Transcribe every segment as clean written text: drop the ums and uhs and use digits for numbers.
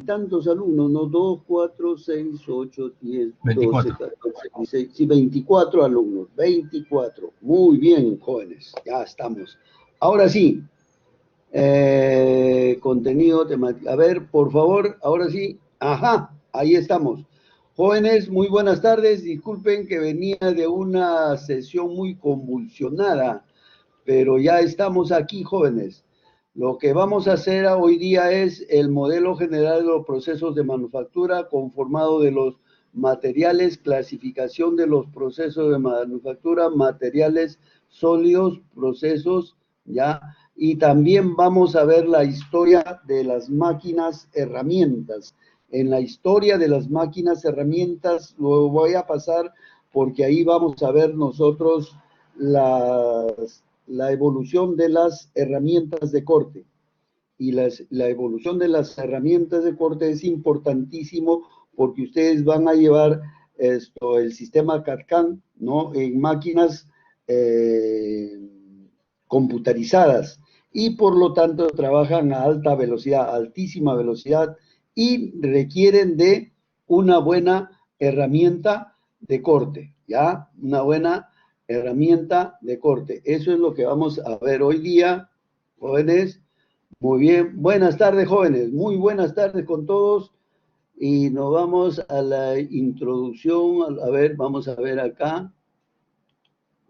tantos alumnos, ¿no? 2, 4, 6, 8, 10, 12, 24. 14, 16, sí, 24 alumnos, 24. Muy bien, jóvenes, ya estamos. Ahora sí, contenido temático. A ver, por favor, ahora sí. Ajá, ahí estamos. Jóvenes, muy buenas tardes. Disculpen que venía de una sesión muy convulsionada, pero ya estamos aquí, jóvenes. Lo que vamos a hacer hoy día es el modelo general de los procesos de manufactura conformado de los materiales, clasificación de los procesos de manufactura, materiales sólidos, procesos, ¿ya? Y también vamos a ver la historia de las máquinas herramientas. En la historia de las máquinas herramientas lo voy a pasar porque ahí vamos a ver nosotros la evolución de las herramientas de corte. Y la evolución de las herramientas de corte es importantísimo porque ustedes van a llevar el sistema CAD/CAM, ¿no? En máquinas computarizadas y por lo tanto trabajan a alta velocidad, altísima velocidad y requieren de una buena herramienta de corte, ¿ya? Una buena herramienta de corte. Eso es lo que vamos a ver hoy día, jóvenes. Muy bien, buenas tardes, jóvenes, muy buenas tardes con todos y nos vamos a la introducción. A ver, vamos a ver acá.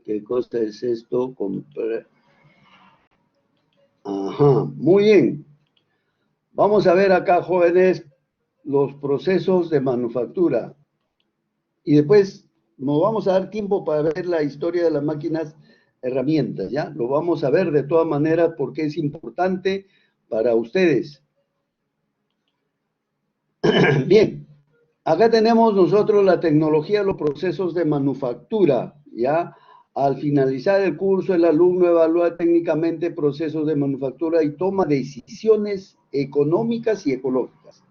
¿Qué cosa es esto? Ajá, muy bien. Vamos a ver acá, jóvenes, los procesos de manufactura. Y después nos vamos a dar tiempo para ver la historia de las máquinas herramientas, ¿ya? Lo vamos a ver de todas maneras porque es importante para ustedes. Bien, acá tenemos nosotros la tecnología de los procesos de manufactura, ¿ya? Al finalizar el curso, el alumno evalúa técnicamente procesos de manufactura y toma decisiones económicas y ecológicas.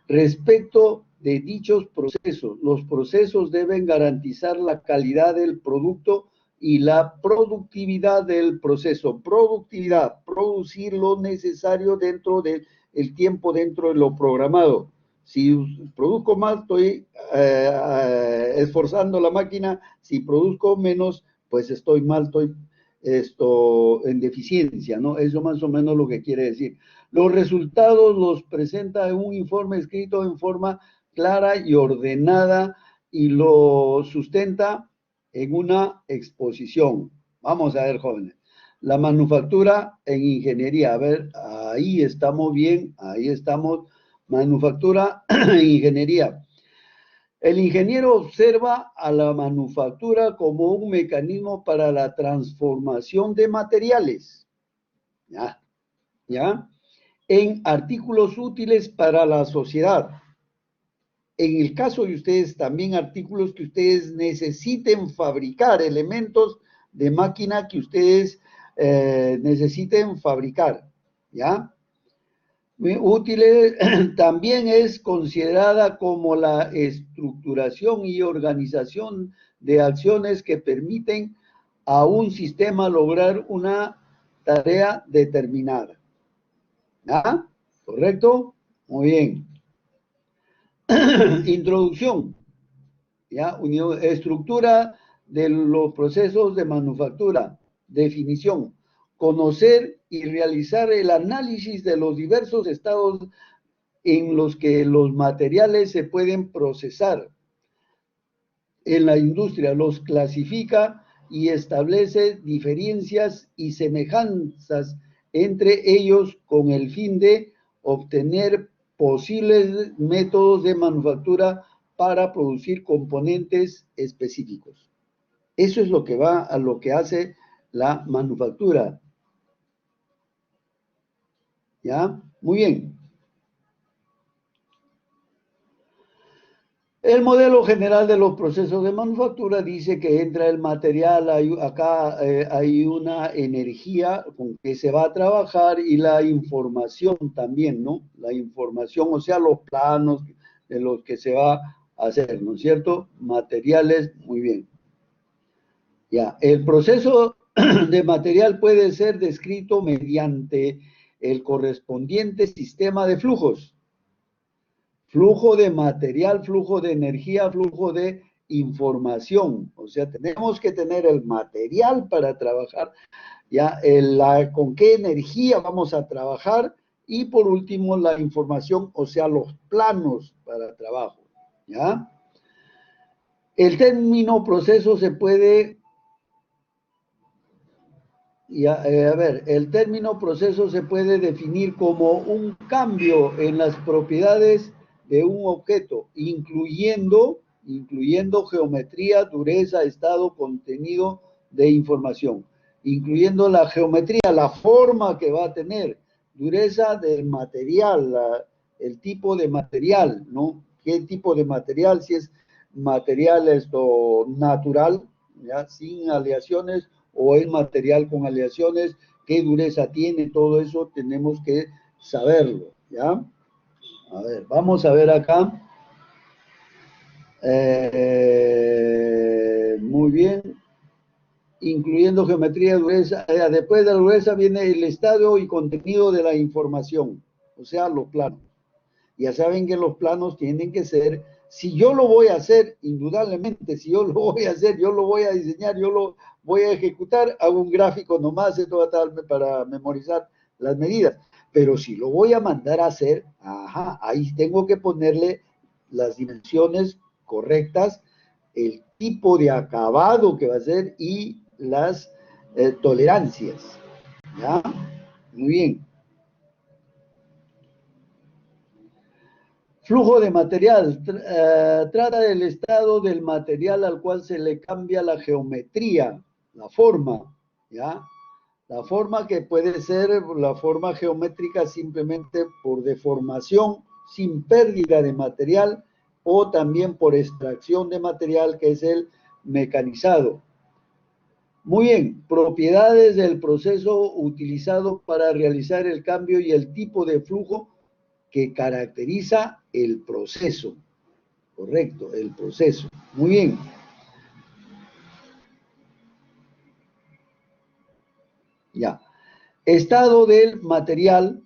Respecto de dichos procesos, los procesos deben garantizar la calidad del producto y la productividad del proceso. Productividad, producir lo necesario dentro del tiempo, dentro de lo programado. Si produzco más, estoy esforzando la máquina. Si produzco menos, pues estoy mal, estoy en deficiencia, ¿no? Eso más o menos lo que quiere decir. Los resultados los presenta en un informe escrito en forma clara y ordenada y lo sustenta en una exposición. Vamos a ver, jóvenes. La manufactura en ingeniería. A ver, ahí estamos bien, ahí estamos. Manufactura en ingeniería. El ingeniero observa a la manufactura como un mecanismo para la transformación de materiales, ¿ya? ¿Ya? En artículos útiles para la sociedad. En el caso de ustedes, también artículos que ustedes necesiten fabricar, elementos de máquina que ustedes necesiten fabricar, ¿ya? Útiles también es considerada como la estructuración y organización de acciones que permiten a un sistema lograr una tarea determinada. ¿Ah? ¿Correcto? Muy bien. Introducción. ¿Ya? Estructura de los procesos de manufactura. Definición. Conocer y realizar el análisis de los diversos estados en los que los materiales se pueden procesar. En la industria los clasifica y establece diferencias y semejanzas entre ellos con el fin de obtener posibles métodos de manufactura para producir componentes específicos. Eso es lo que va a lo que hace la manufactura. ¿Ya? Muy bien. El modelo general de los procesos de manufactura dice que entra el material, acá hay una energía con que se va a trabajar y la información también, ¿no? La información, o sea, los planos de los que se va a hacer, ¿no es cierto? Materiales, muy bien. Ya, el proceso de material puede ser descrito mediante el correspondiente sistema de flujos. Flujo de material, flujo de energía, flujo de información. O sea, tenemos que tener el material para trabajar, ya, con qué energía vamos a trabajar y por último la información, o sea, los planos para trabajo, ¿ya? El término proceso se puede, a ver, el término proceso se puede definir como un cambio en las propiedades de un objeto, incluyendo geometría, dureza, estado, contenido de información, incluyendo la geometría, la forma que va a tener, dureza del material, el tipo de material, ¿no? ¿Qué tipo de material? Si es material esto natural, ¿ya? Sin aleaciones, o es material con aleaciones, qué dureza tiene, todo eso tenemos que saberlo, ¿ya? A ver, vamos a ver acá. Muy bien. Incluyendo geometría, dureza. Después de la dureza viene el estado y contenido de la información, o sea, los planos. Ya saben que los planos tienen que ser, si yo lo voy a hacer, indudablemente, si yo lo voy a hacer, yo lo voy a diseñar, yo lo voy a ejecutar, hago un gráfico nomás, esto va a estar para memorizar las medidas. Pero si lo voy a mandar a hacer, ajá, ahí tengo que ponerle las dimensiones correctas, el tipo de acabado que va a ser y las tolerancias. ¿Ya? Muy bien. Flujo de material. Trata del estado del material al cual se le cambia la geometría, la forma, ¿ya? La forma que puede ser la forma geométrica simplemente por deformación, sin pérdida de material, o también por extracción de material, que es el mecanizado. Muy bien, propiedades del proceso utilizado para realizar el cambio y el tipo de flujo que caracteriza el proceso. Correcto, el proceso. Muy bien. Ya. Estado del material.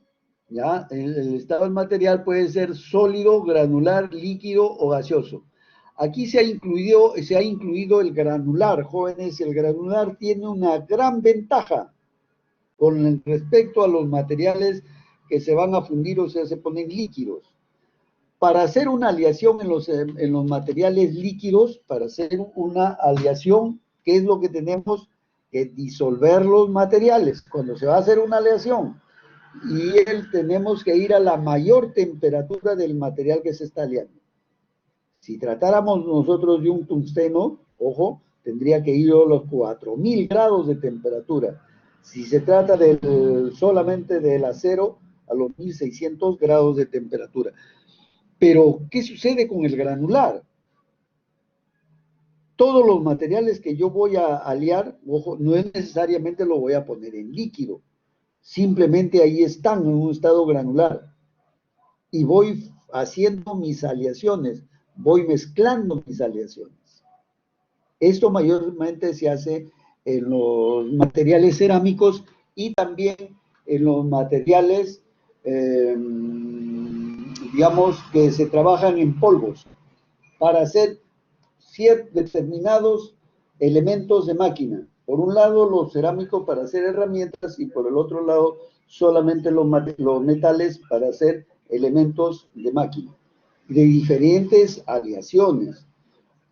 Ya. El estado del material puede ser sólido, granular, líquido o gaseoso. Aquí se ha incluido el granular, jóvenes. El granular tiene una gran ventaja con respecto a los materiales que se van a fundir, o sea, se ponen líquidos. Para hacer una aleación en los materiales líquidos, para hacer una aleación, ¿qué es lo que tenemos? Que disolver los materiales. Cuando se va a hacer una aleación, tenemos que ir a la mayor temperatura del material que se está aleando. Si tratáramos nosotros de un tungsteno, ojo, tendría que ir a los 4000 grados de temperatura. Si se trata solamente del acero, a los 1600 grados de temperatura. Pero, ¿qué sucede con el granular? Todos los materiales que yo voy a aliar, ojo, no es necesariamente lo voy a poner en líquido. Simplemente ahí están en un estado granular. Y voy haciendo mis aleaciones, voy mezclando mis aleaciones. Esto mayormente se hace en los materiales cerámicos y también en los materiales, digamos, que se trabajan en polvos para hacer determinados elementos de máquina. Por un lado, los cerámicos para hacer herramientas y por el otro lado, solamente los metales para hacer elementos de máquina, de diferentes aleaciones.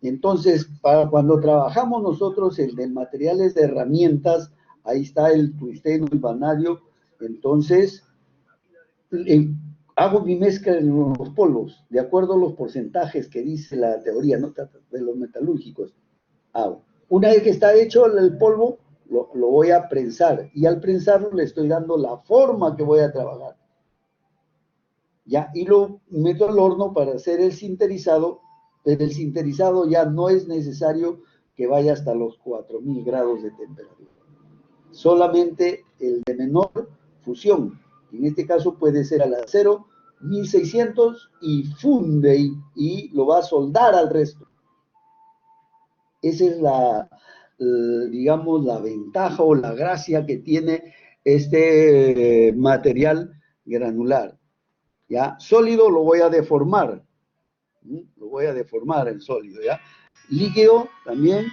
Entonces, para cuando trabajamos nosotros el de materiales de herramientas, ahí está el tungsteno, el vanadio, entonces hago mi mezcla en los polvos, de acuerdo a los porcentajes que dice la teoría, ¿no? De los metalúrgicos. Hago. Una vez que está hecho el polvo, lo voy a prensar, y al prensarlo le estoy dando la forma que voy a trabajar. Ya, y lo meto al horno para hacer el sinterizado, pero el sinterizado ya no es necesario que vaya hasta los 4000 grados de temperatura. Solamente el de menor fusión, en este caso puede ser al acero 1600 y funde y lo va a soldar al resto. Esa es digamos, la ventaja o la gracia que tiene este material granular. ¿ya? Sólido lo voy a deformar, lo voy a deformar el sólido, ¿ya? Líquido también,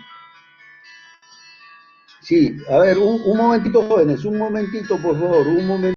sí, a ver, un momentito, jóvenes, un momentito, por favor, un momento.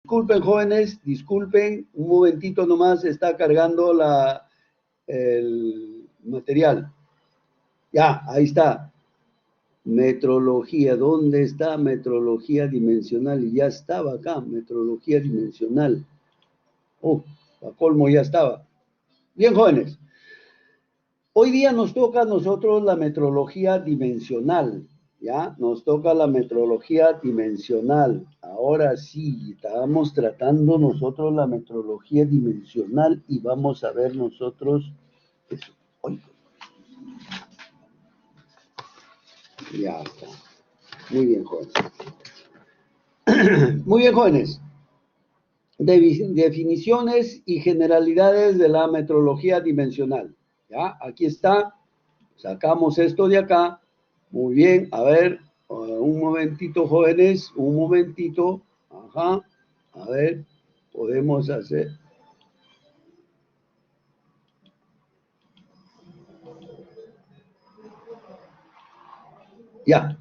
Disculpen, jóvenes, disculpen, un momentito nomás, está cargando el material. Ya, ahí está. Metrología, ¿dónde está metrología dimensional? Ya estaba acá, metrología dimensional. Oh, a colmo ya estaba. Bien, jóvenes. Hoy día nos toca a nosotros la metrología dimensional, ¿ya? Nos toca la metrología dimensional. Ahora sí, estábamos tratando nosotros la metrología dimensional y vamos a ver nosotros eso. Ay, ya está. Muy bien, jóvenes. Muy bien, jóvenes. Definiciones y generalidades de la metrología dimensional. ¿Ya? Aquí está. Sacamos esto de acá. Muy bien. A ver, un momentito, jóvenes. Un momentito. Ajá. A ver, podemos hacer. Ya.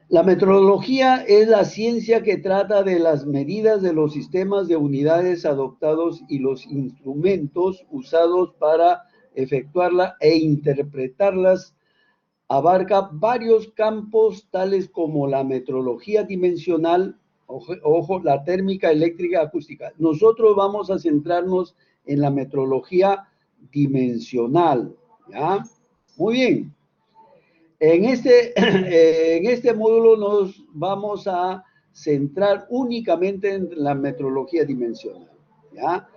La metrología es la ciencia que trata de las medidas de los sistemas de unidades adoptados y los instrumentos usados para efectuarla e interpretarlas. Abarca varios campos tales como la metrología dimensional, ojo, la térmica, eléctrica, acústica. Nosotros vamos a centrarnos en la metrología dimensional, ¿ya? Muy bien. En este módulo nos vamos a centrar únicamente en la metrología dimensional, ¿ya?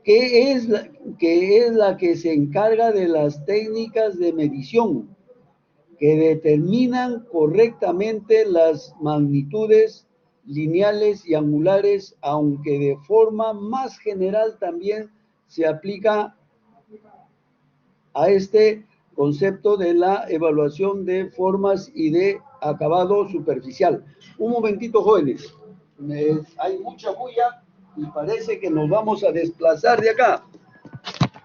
que es la que se encarga de las técnicas de medición, que determinan correctamente las magnitudes lineales y angulares, aunque de forma más general también se aplica a este concepto de la evaluación de formas y de acabado superficial. Un momentito, jóvenes. Hay mucha bulla y parece que nos vamos a desplazar de acá.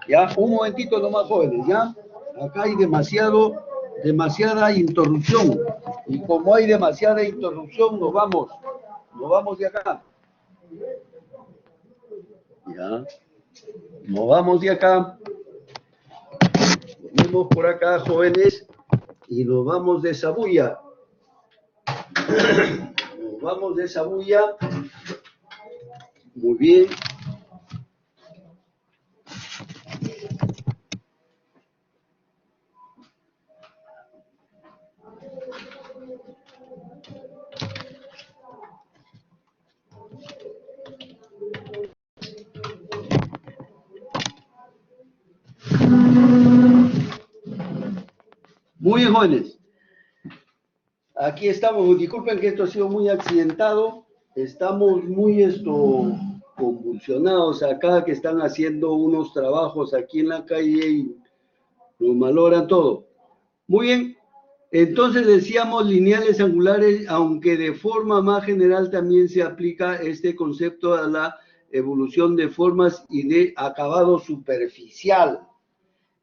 Ya, un momentito nomás, jóvenes, ya. Acá hay demasiada interrupción. Y como hay demasiada interrupción, nos vamos de acá. Ya, nos vamos de acá. Venimos por acá, jóvenes, y nos vamos de esa bulla. Nos vamos de esa bulla. Muy bien. Muy bien, jóvenes. Aquí estamos. Disculpen que esto ha sido muy accidentado. Estamos muy convulsionados acá, que están haciendo unos trabajos aquí en la calle y nos malogran todo. Muy bien. Entonces decíamos lineales angulares, aunque de forma más general también se aplica este concepto a la evolución de formas y de acabado superficial.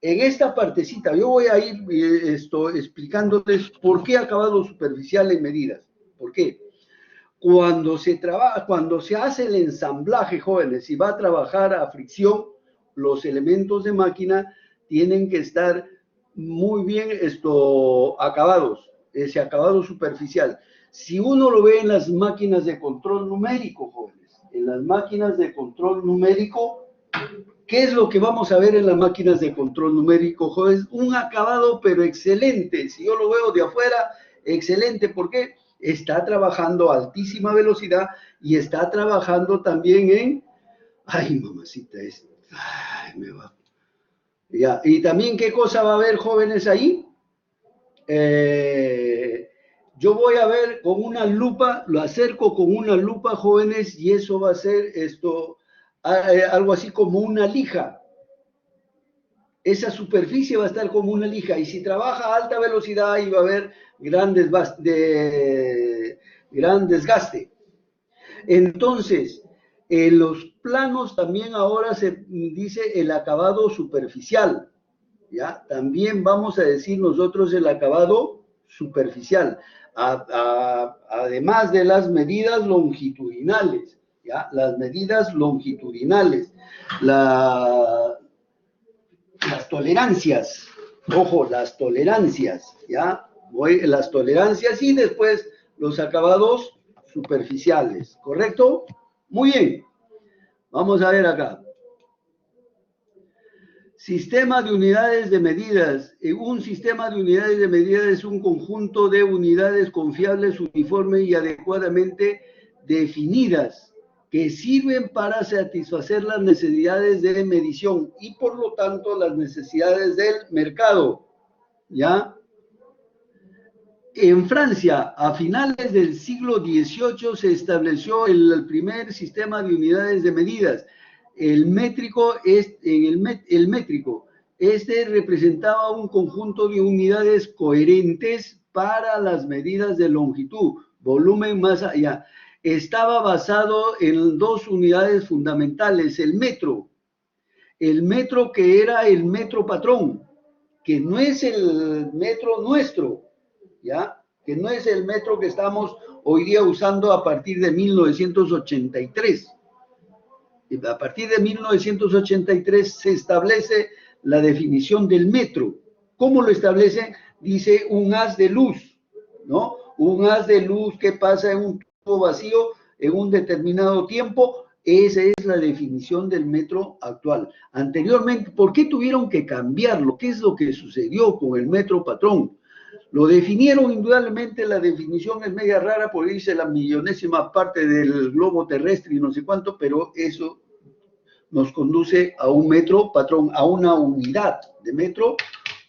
En esta partecita yo voy a ir explicándoles por qué acabado superficial en medidas. ¿Por qué? Cuando se hace el ensamblaje, jóvenes, y va a trabajar a fricción, los elementos de máquina tienen que estar muy bien acabados, ese acabado superficial. Si uno lo ve en las máquinas de control numérico, jóvenes, en las máquinas de control numérico, ¿qué es lo que vamos a ver en las máquinas de control numérico, jóvenes? Un acabado, pero excelente. Si yo lo veo de afuera, excelente. ¿Por qué? Está trabajando a altísima velocidad y está trabajando también en... Ay, mamacita, ay, me va. Ya. Y también, ¿qué cosa va a haber, jóvenes, ahí? Yo voy a ver con una lupa, lo acerco con una lupa, jóvenes, y eso va a ser algo así como una lija. Esa superficie va a estar como una lija, y si trabaja a alta velocidad, ahí va a haber gran desgaste. Entonces, en los planos también ahora se dice el acabado superficial, ¿ya? También vamos a decir nosotros el acabado superficial, además de las medidas longitudinales, ¿ya? Las medidas longitudinales, las tolerancias, ojo, las tolerancias, ¿ya? Las tolerancias y después los acabados superficiales, ¿correcto? Muy bien, vamos a ver acá. Sistema de unidades de medidas. Un sistema de unidades de medidas es un conjunto de unidades confiables, uniformes y adecuadamente definidas que sirven para satisfacer las necesidades de medición y por lo tanto las necesidades del mercado. ¿Ya? En Francia, a finales del siglo XVIII se estableció el primer sistema de unidades de medidas. El métrico, este representaba un conjunto de unidades coherentes para las medidas de longitud, volumen, masa, ya. Estaba basado en dos unidades fundamentales, el metro que era el metro patrón, que no es el metro nuestro, ¿ya? Que no es el metro que estamos hoy día usando a partir de 1983. A partir de 1983 se establece la definición del metro. ¿Cómo lo establece? Dice un haz de luz, ¿no? Un haz de luz que pasa en un tubo vacío en un determinado tiempo. Esa es la definición del metro actual. Anteriormente, ¿por qué tuvieron que cambiarlo? ¿Qué es lo que sucedió con el metro patrón? Lo definieron indudablemente, la definición es media rara porque dice la millonésima parte del globo terrestre y no sé cuánto, pero eso nos conduce a un metro patrón, a una unidad de metro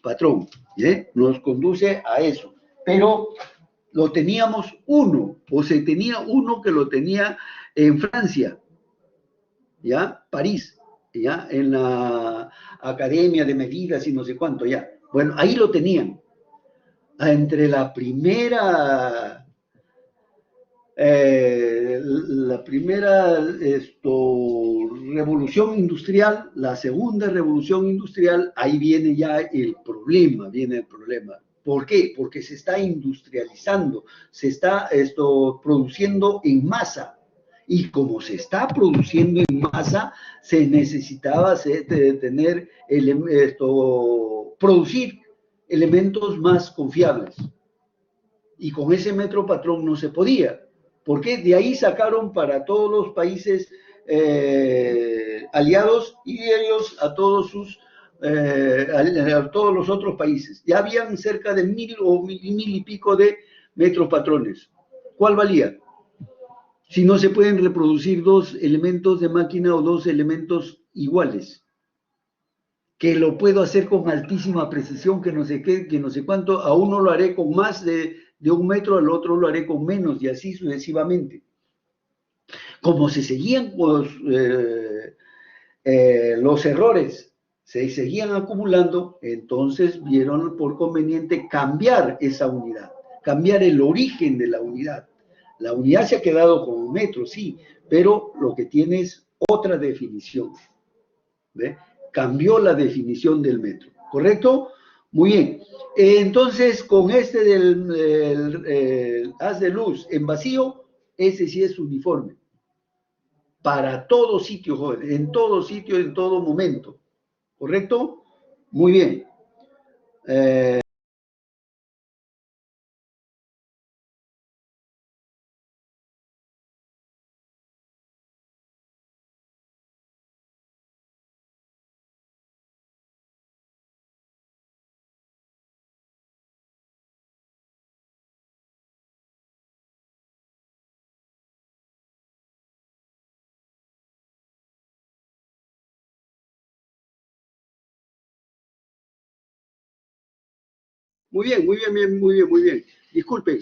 patrón, ¿eh? Nos conduce a eso. Pero lo teníamos uno, o se tenía uno que lo tenía en Francia, ¿ya? París, ¿ya? En la Academia de Medidas y no sé cuánto, ya. Bueno, ahí lo tenían. Entre la primera revolución industrial, la segunda revolución industrial, ahí viene ya el problema, ¿Por qué? Porque se está industrializando, se está produciendo en masa. Y como se está produciendo en masa, se necesitaba producir elementos más confiables. Y con ese metro patrón no se podía. Porque de ahí sacaron para todos los países aliados y de ellos a todos a todos los otros países. Ya habían cerca de 1000 o 1000 y pico de metros patrones. ¿Cuál valía? Si no se pueden reproducir dos elementos de máquina o dos elementos iguales. Que lo puedo hacer con altísima precisión, que no sé qué, que no sé cuánto, a uno lo haré con más de 1 metro, al otro lo haré con menos, y así sucesivamente. Como se seguían los errores, se seguían acumulando, entonces vieron por conveniente cambiar esa unidad, cambiar el origen de la unidad. La unidad se ha quedado como metro, sí, pero lo que tiene es otra definición. ¿Ve? Cambió la definición del metro, ¿correcto? Muy bien. Entonces, con este del haz de luz en vacío, ese sí es uniforme. Para todo sitio, joven, en todo sitio, en todo momento. ¿Correcto? Muy bien. Muy bien, muy bien, muy bien, muy bien. Disculpen,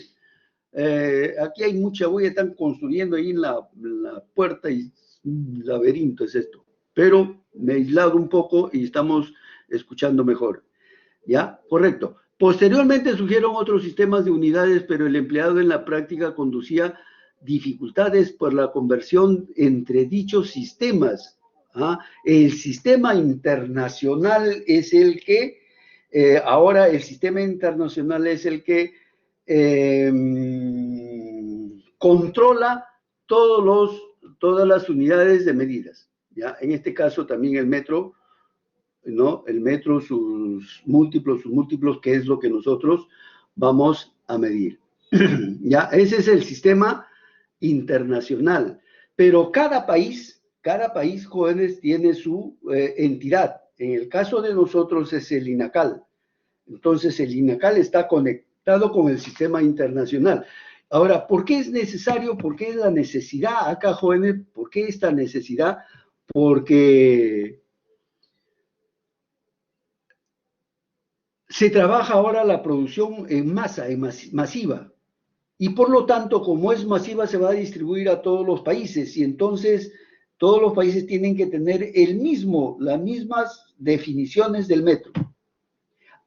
aquí hay mucha bulla, están construyendo ahí en la puerta y un laberinto es esto. Pero me he aislado un poco y estamos escuchando mejor. ¿Ya? Correcto. Posteriormente surgieron otros sistemas de unidades, pero el empleado en la práctica conducía dificultades por la conversión entre dichos sistemas. ¿Ah? El sistema internacional es el que, ahora el sistema internacional es el que controla todas las unidades de medidas. ¿Ya? En este caso también el metro, ¿no? El metro, sus múltiplos, que es lo que nosotros vamos a medir. ¿Ya? Ese es el sistema internacional. Pero cada país, jóvenes, tiene su entidad. En el caso de nosotros es el INACAL. Entonces, el INACAL está conectado con el sistema internacional. Ahora, ¿por qué es necesario? ¿Por qué es la necesidad acá, jóvenes? ¿Por qué esta necesidad? Porque se trabaja ahora la producción en masa, masiva. Y por lo tanto, como es masiva, se va a distribuir a todos los países. Y entonces, todos los países tienen que tener las mismas definiciones del metro.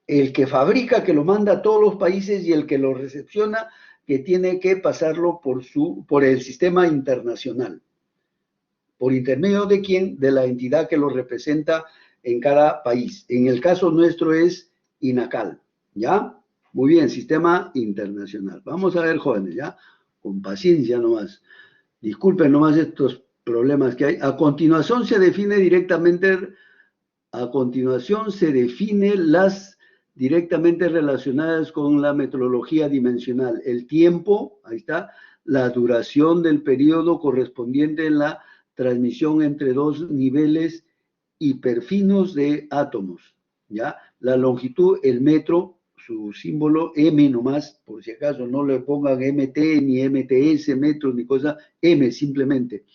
El que fabrica, que lo manda a todos los países, y el que lo recepciona, que tiene que pasarlo por el sistema internacional. ¿Por intermedio de quién? De la entidad que lo representa en cada país. En el caso nuestro es INACAL, ¿ya? Muy bien, sistema internacional. Vamos a ver, jóvenes, ¿ya? Con paciencia nomás. Disculpen nomás estos problemas que hay. A continuación se define las directamente relacionadas con la metrología dimensional. El tiempo, ahí está, la duración del periodo correspondiente en la transmisión entre dos niveles hiperfinos de átomos, ¿ya? La longitud, el metro, su símbolo M nomás, por si acaso no le pongan MT, ni MTS, metros, ni cosa, M simplemente.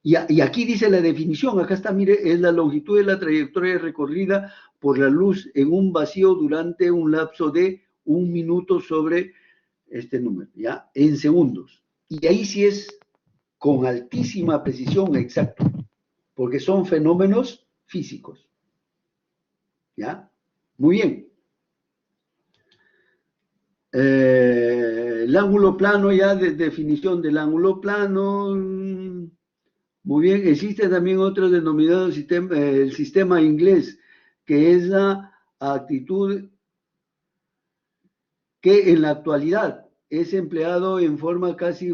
Y aquí dice la definición, acá está, mire, es la longitud de la trayectoria recorrida por la luz en un vacío durante un lapso de 1 minuto sobre este número, ¿ya? En segundos. Y ahí sí es con altísima precisión, exacto, porque son fenómenos físicos, ¿ya? Muy bien. El ángulo plano, ya de definición del ángulo plano. Muy bien, existe también otro denominado sistema, el sistema inglés, que es la actitud que en la actualidad es empleado en forma casi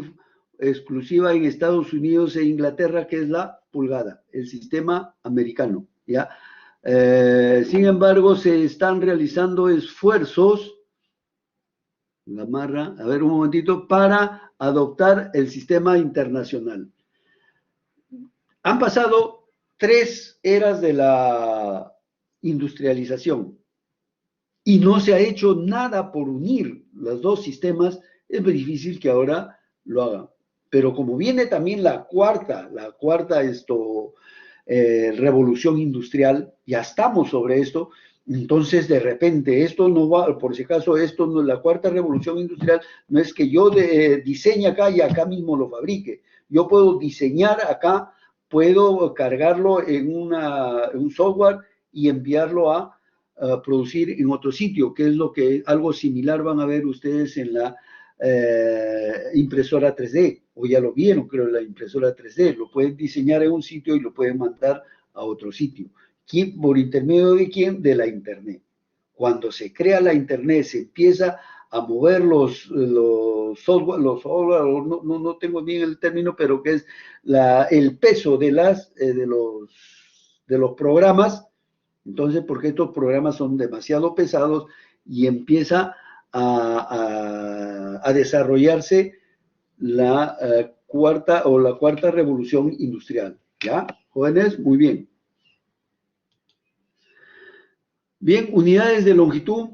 exclusiva en Estados Unidos e Inglaterra, que es la pulgada, el sistema americano, ¿ya? Sin embargo, se están realizando esfuerzos, la marra, a ver un momentito, para adoptar el sistema internacional. Han pasado 3 eras de la industrialización y no se ha hecho nada por unir los dos sistemas. Es muy difícil que ahora lo hagan. Pero como viene también la cuarta revolución industrial, ya estamos sobre esto, entonces de repente esto no va, por si acaso esto no, la cuarta revolución industrial no es que yo diseñe acá y acá mismo lo fabrique. Yo puedo diseñar acá, puedo cargarlo en un software y enviarlo a producir en otro sitio, que es lo que algo similar van a ver ustedes en la impresora 3D, o ya lo vieron, creo, en la impresora 3D, lo pueden diseñar en un sitio y lo pueden mandar a otro sitio. ¿Quién, por intermedio de quién? De la Internet. Cuando se crea la Internet, se empieza a mover los software, no tengo bien el término, pero que es el peso de los programas. Entonces, porque estos programas son demasiado pesados y empieza a desarrollarse la cuarta revolución industrial. ¿Ya? Jóvenes, muy bien. Bien, unidades de longitud.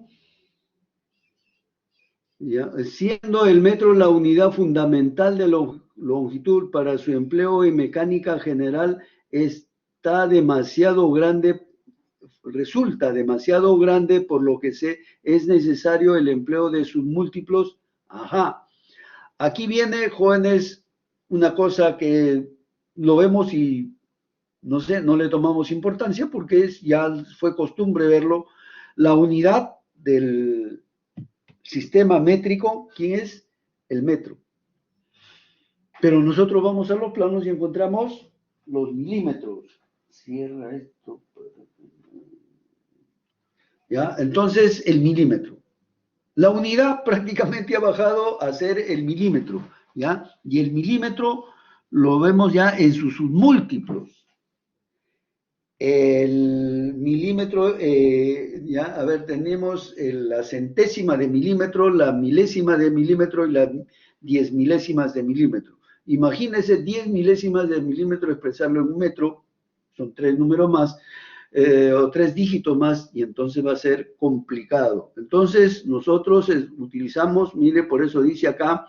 ¿Ya? Siendo el metro la unidad fundamental de longitud para su empleo en mecánica general, está demasiado grande, resulta demasiado grande, por lo que es necesario el empleo de sus múltiplos. Ajá. Aquí viene, jóvenes, una cosa que lo vemos y no sé, no le tomamos importancia porque ya fue costumbre verlo. La unidad del sistema métrico, ¿quién es? El metro. Pero nosotros vamos a los planos y encontramos los milímetros. Cierra esto. ¿Ya? Entonces, el milímetro. La unidad prácticamente ha bajado a ser el milímetro, ¿ya? Y el milímetro lo vemos ya en sus múltiplos. El milímetro, ya, a ver, tenemos la centésima de milímetro, la milésima de milímetro y las 10 milésimas de milímetro. Imagínense 10 milésimas de milímetro expresarlo en un metro, son 3 números más, o 3 dígitos más, y entonces va a ser complicado. Entonces, nosotros utilizamos, mire, por eso dice acá,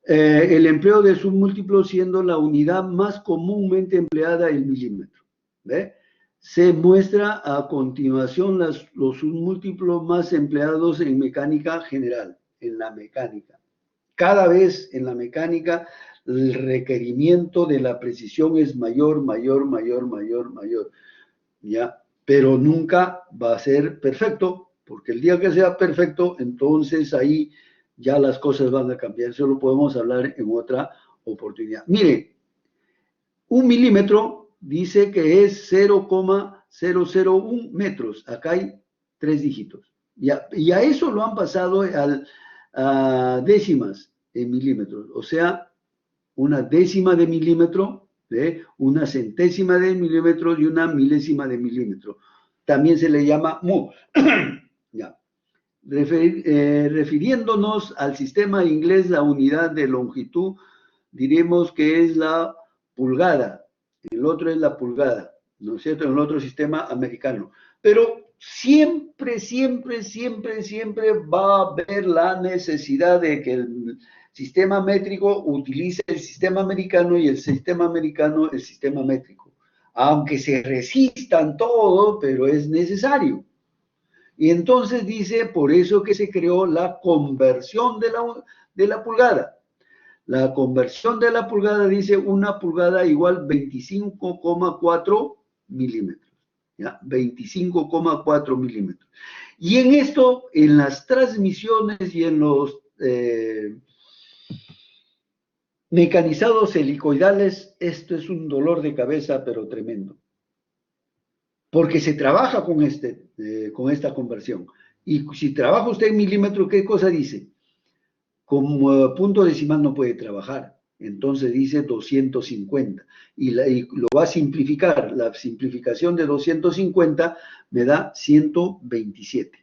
el empleo de submúltiplos siendo la unidad más comúnmente empleada el milímetro. ¿Ve? Se muestra a continuación los submúltiplos más empleados en mecánica general, en la mecánica. Cada vez en la mecánica el requerimiento de la precisión es mayor, ¿ya? Pero nunca va a ser perfecto, porque el día que sea perfecto, entonces ahí ya las cosas van a cambiar. Eso lo podemos hablar en otra oportunidad. Mire, un milímetro dice que es 0,001 metros. Acá hay 3 dígitos. Y a eso lo han pasado a décimas en milímetros. O sea, una décima de milímetro, una centésima de milímetro y una milésima de milímetro. También se le llama mu. Ya. Refiriéndonos al sistema inglés, la unidad de longitud, diremos que es la pulgada. El otro es la pulgada, ¿no es cierto? En el otro sistema americano. Pero siempre va a haber la necesidad de que Sistema métrico utiliza el sistema americano y el sistema americano el sistema métrico. Aunque se resistan todo, pero es necesario. Y entonces dice, por eso que se creó la conversión de la pulgada. La conversión de la pulgada dice una pulgada igual 25,4 milímetros. ¿Ya? 25,4 milímetros. Y en esto, en las transmisiones y en los mecanizados helicoidales, esto es un dolor de cabeza, pero tremendo. Porque se trabaja con esta conversión. Y si trabaja usted en milímetros, ¿qué cosa dice? Como punto decimal no puede trabajar. Entonces dice 250. Y lo va a simplificar. La simplificación de 250 me da 127.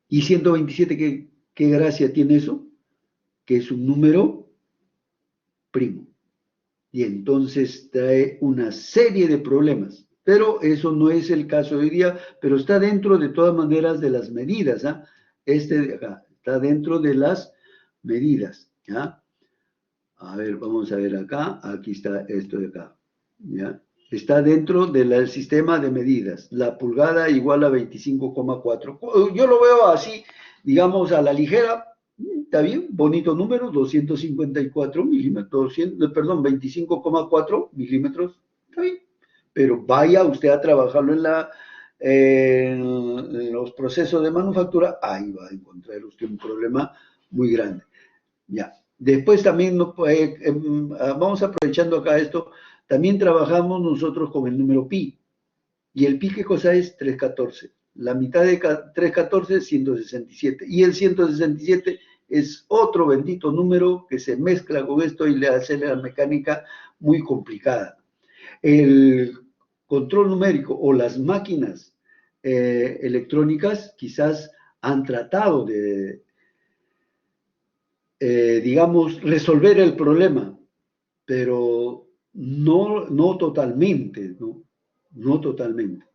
¿Y 127 qué gracia tiene eso? Que es un número primo. Y entonces trae una serie de problemas. Pero eso no es el caso de hoy día, pero está dentro de todas maneras de las medidas. ¿Ah? Este de acá está dentro de las medidas. ¿Ya? A ver, vamos a ver acá. Aquí está esto de acá. ¿Ya? Está dentro del sistema de medidas. La pulgada igual a 25,4. Yo lo veo así, digamos, a la ligera. Está bien, bonito número, 254 milímetros, perdón, 25,4 milímetros. Está bien. Pero vaya usted a trabajarlo en los procesos de manufactura, ahí va a encontrar usted un problema muy grande. Ya. Después también vamos aprovechando acá esto, también trabajamos nosotros con el número pi. ¿Y el pi qué cosa es? 314. La mitad de 314 es 167. Y el 167 es otro bendito número que se mezcla con esto y le hace la mecánica muy complicada. El control numérico o las máquinas electrónicas quizás han tratado de digamos, resolver el problema, pero no totalmente, ¿no? No totalmente.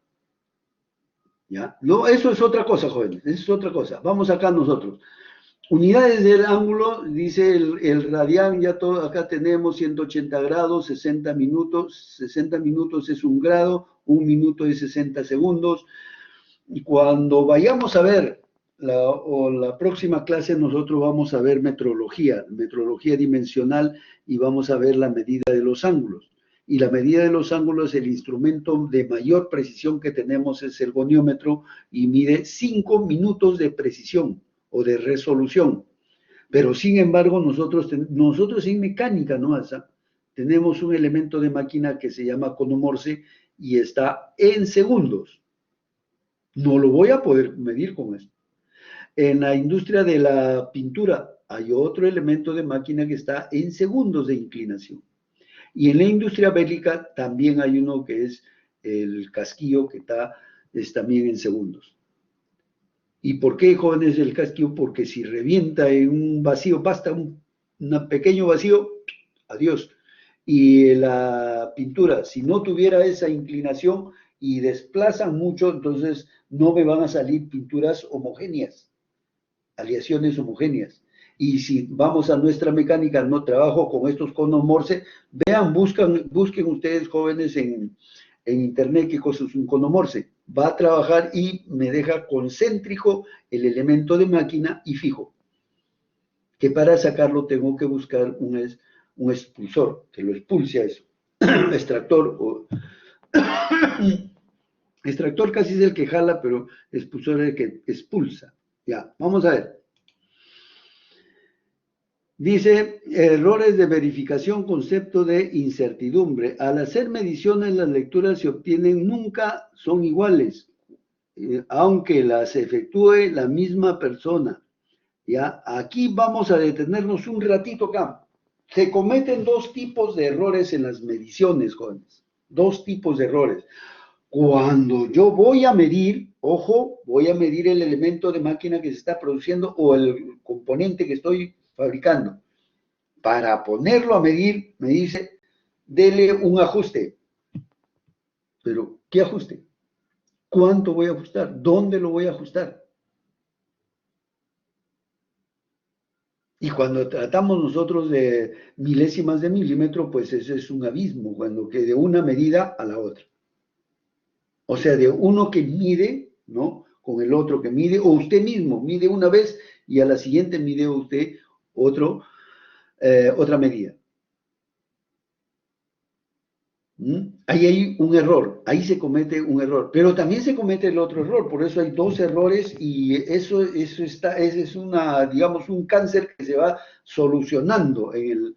¿Ya? No, eso es otra cosa, jóvenes, eso es otra cosa. Vamos acá nosotros. Unidades del ángulo, dice el radián, ya todo, acá tenemos 180 grados, 60 minutos es un grado, un minuto es 60 segundos. Y cuando vayamos a ver la próxima clase, nosotros vamos a ver metrología dimensional y vamos a ver la medida de los ángulos. Y la medida de los ángulos, el instrumento de mayor precisión que tenemos es el goniómetro y mide 5 minutos de precisión o de resolución. Pero sin embargo, nosotros en mecánica, ¿no? Tenemos un elemento de máquina que se llama cono Morse y está en segundos. No lo voy a poder medir con esto. En la industria de la pintura hay otro elemento de máquina que está en segundos de inclinación. Y en la industria bélica también hay uno que es el casquillo que es también en segundos. ¿Y por qué, jóvenes, el casquillo? Porque si revienta en un vacío, basta un pequeño vacío, adiós. Y la pintura, si no tuviera esa inclinación y desplazan mucho, entonces no me van a salir pinturas homogéneas, aleaciones homogéneas. Y si vamos a nuestra mecánica, no trabajo con estos conos Morse, vean, busquen ustedes, jóvenes, en internet qué cosa es un cono Morse. Va a trabajar y me deja concéntrico el elemento de máquina y fijo. Que para sacarlo tengo que buscar un expulsor, que lo expulse a eso. Extractor extractor casi es el que jala, pero expulsor es el que expulsa. Ya, vamos a ver. Dice, errores de verificación, concepto de incertidumbre. Al hacer mediciones, las lecturas se obtienen nunca son iguales, aunque las efectúe la misma persona. ¿Ya? Aquí vamos a detenernos un ratito acá. Se cometen dos tipos de errores en las mediciones, jóvenes. Dos tipos de errores. Cuando yo voy a medir, ojo, voy a medir el elemento de máquina que se está produciendo o el componente que estoy fabricando. Para ponerlo a medir, me dice, dele un ajuste. Pero, ¿qué ajuste? ¿Cuánto voy a ajustar? ¿Dónde lo voy a ajustar? Y cuando tratamos nosotros de milésimas de milímetro, pues ese es un abismo, cuando que de una medida a la otra. O sea, de uno que mide, ¿no? Con el otro que mide, o usted mismo mide una vez y a la siguiente mide usted otra medida. Ahí hay un error, ahí se comete un error, pero también se comete el otro error, por eso hay dos errores y ese es digamos, un cáncer que se va solucionando eh,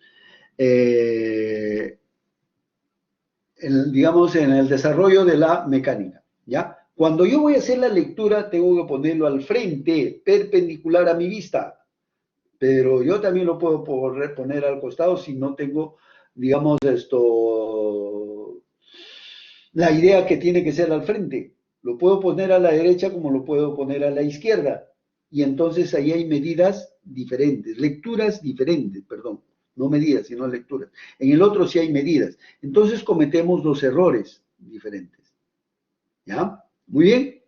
digamos, en el desarrollo de la mecánica, ¿ya? Cuando yo voy a hacer la lectura, tengo que ponerlo al frente, perpendicular a mi vista, pero yo también lo puedo poner al costado si no tengo, digamos, la idea que tiene que ser al frente. Lo puedo poner a la derecha como lo puedo poner a la izquierda. Y entonces ahí hay medidas diferentes, lecturas diferentes, perdón, no medidas, sino lecturas. En el otro sí hay medidas. Entonces cometemos dos errores diferentes. ¿Ya? Muy bien.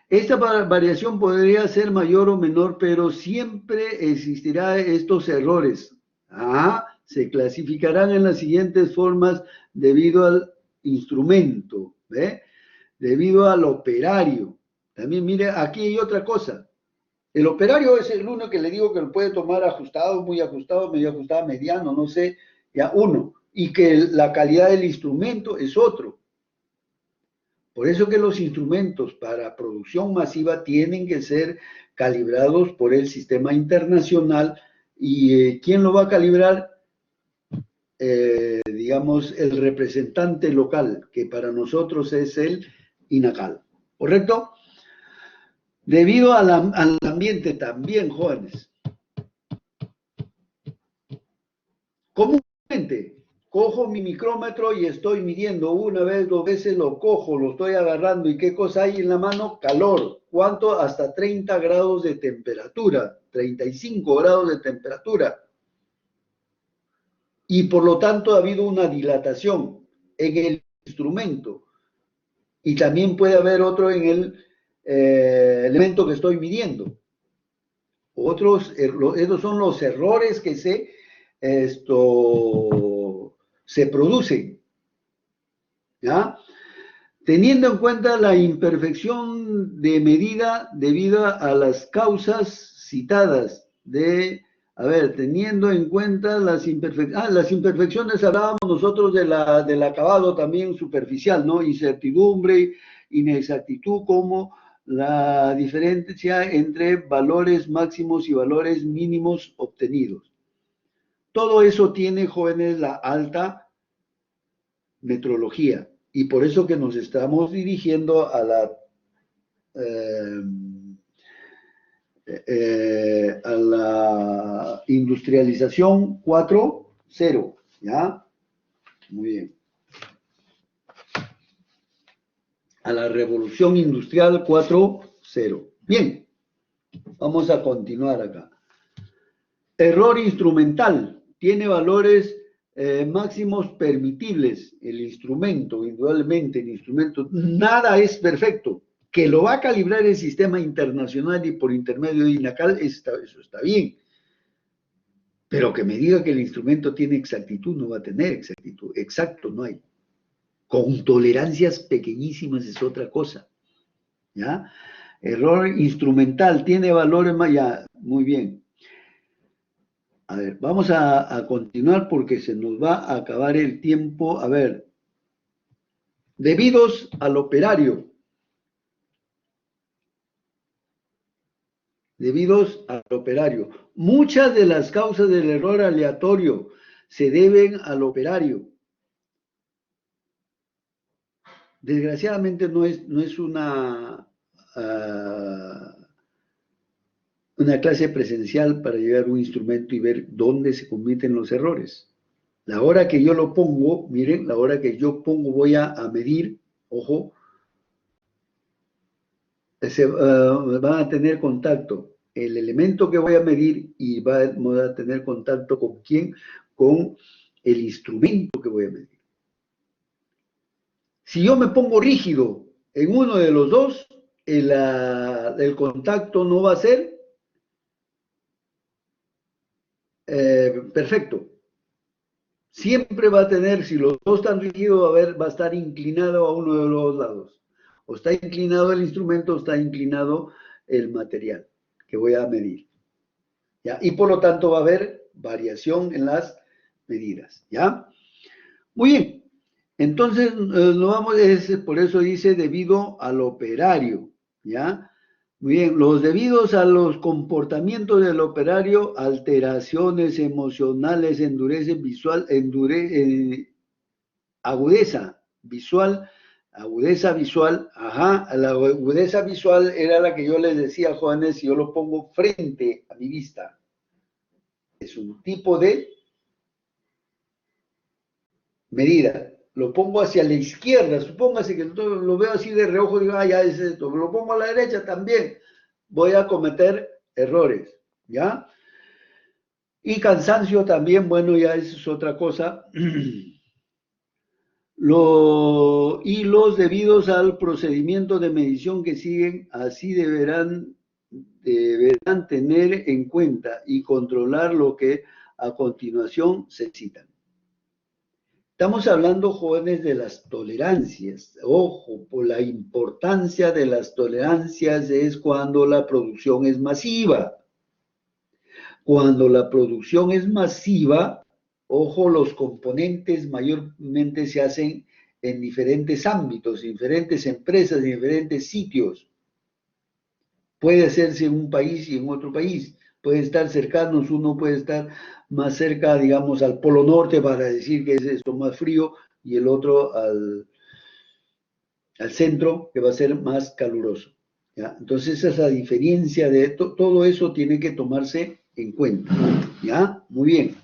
Esta variación podría ser mayor o menor, pero siempre existirá estos errores. Se clasificarán en las siguientes formas debido al instrumento, ¿ve? Debido al operario. También mire, aquí hay otra cosa. El operario es el uno que le digo que lo puede tomar ajustado, muy ajustado, medio ajustado, mediano, no sé, ya uno. Y que la calidad del instrumento es otro. Por eso que los instrumentos para producción masiva tienen que ser calibrados por el sistema internacional. ¿Y quién lo va a calibrar? Digamos, el representante local, que para nosotros es el INACAL. ¿Correcto? Debido al ambiente también, jóvenes. Comúnmente, cojo mi micrómetro y estoy midiendo una vez, dos veces, lo cojo, lo estoy agarrando. ¿Y qué cosa hay en la mano? Calor. ¿Cuánto? Hasta 30 grados de temperatura, 35 grados de temperatura. Y por lo tanto ha habido una dilatación en el instrumento. Y también puede haber otro en el elemento que estoy midiendo. Esos son los errores que se producen, ¿ya? Teniendo en cuenta la imperfección de medida debido a las causas citadas teniendo en cuenta las imperfecciones, hablábamos nosotros del acabado también superficial, ¿no? Incertidumbre, inexactitud, como la diferencia entre valores máximos y valores mínimos obtenidos. Todo eso tiene, jóvenes, la alta metrología. Y por eso que nos estamos dirigiendo a la industrialización 4.0, ¿ya? Muy bien. A la revolución industrial 4.0. Bien, vamos a continuar acá. Error instrumental. Tiene valores máximos permitibles. El instrumento, indudablemente, el instrumento, nada es perfecto. Que lo va a calibrar el sistema internacional y por intermedio de INACAL, eso está bien. Pero que me diga que el instrumento tiene exactitud, no va a tener exactitud. Exacto, no hay. Con tolerancias pequeñísimas es otra cosa. ¿Ya? Error instrumental, tiene valores más, ya, muy bien. A ver, vamos a continuar porque se nos va a acabar el tiempo. A ver, debidos al operario. Debidos al operario. Muchas de las causas del error aleatorio se deben al operario. Desgraciadamente no es una clase presencial para llevar un instrumento y ver dónde se cometen los errores. La hora que yo lo pongo, miren, la hora que yo pongo voy a medir, ojo, van a tener contacto el elemento que voy a medir y voy a tener contacto con quién, con el instrumento que voy a medir. Si yo me pongo rígido en uno de los dos, el contacto no va a ser perfecto. Siempre va a tener, si los dos están rígidos, va a estar inclinado a uno de los dos lados. O está inclinado el instrumento o está inclinado el material que voy a medir. ¿Ya? Y por lo tanto va a haber variación en las medidas. ¿Ya? Muy bien. Entonces, no vamos, por eso dice debido al operario. ¿Ya? Muy bien, los debidos a los comportamientos del operario, alteraciones emocionales, agudeza visual, ajá, la agudeza visual era la que yo les decía, jóvenes, si yo lo pongo frente a mi vista. Es un tipo de medida. Lo pongo hacia la izquierda, supóngase que lo veo así de reojo, digo, ah, ya es esto. Lo pongo a la derecha también. Voy a cometer errores, ¿ya? Y cansancio también, bueno, ya eso es otra cosa. Y los debidos al procedimiento de medición que siguen, así deberán tener en cuenta y controlar lo que a continuación se citan. Estamos hablando, jóvenes, de las tolerancias. Ojo, por la importancia de las tolerancias es cuando la producción es masiva. Cuando la producción es masiva, ojo, los componentes mayormente se hacen en diferentes ámbitos, en diferentes empresas, en diferentes sitios. Puede hacerse en un país y en otro país. Pueden estar cercanos, uno puede estar más cerca, digamos, al Polo Norte para decir que es esto más frío y el otro al centro, que va a ser más caluroso. ¿Ya? Entonces, esa es la diferencia de todo eso tiene que tomarse en cuenta. ¿Ya? Muy bien.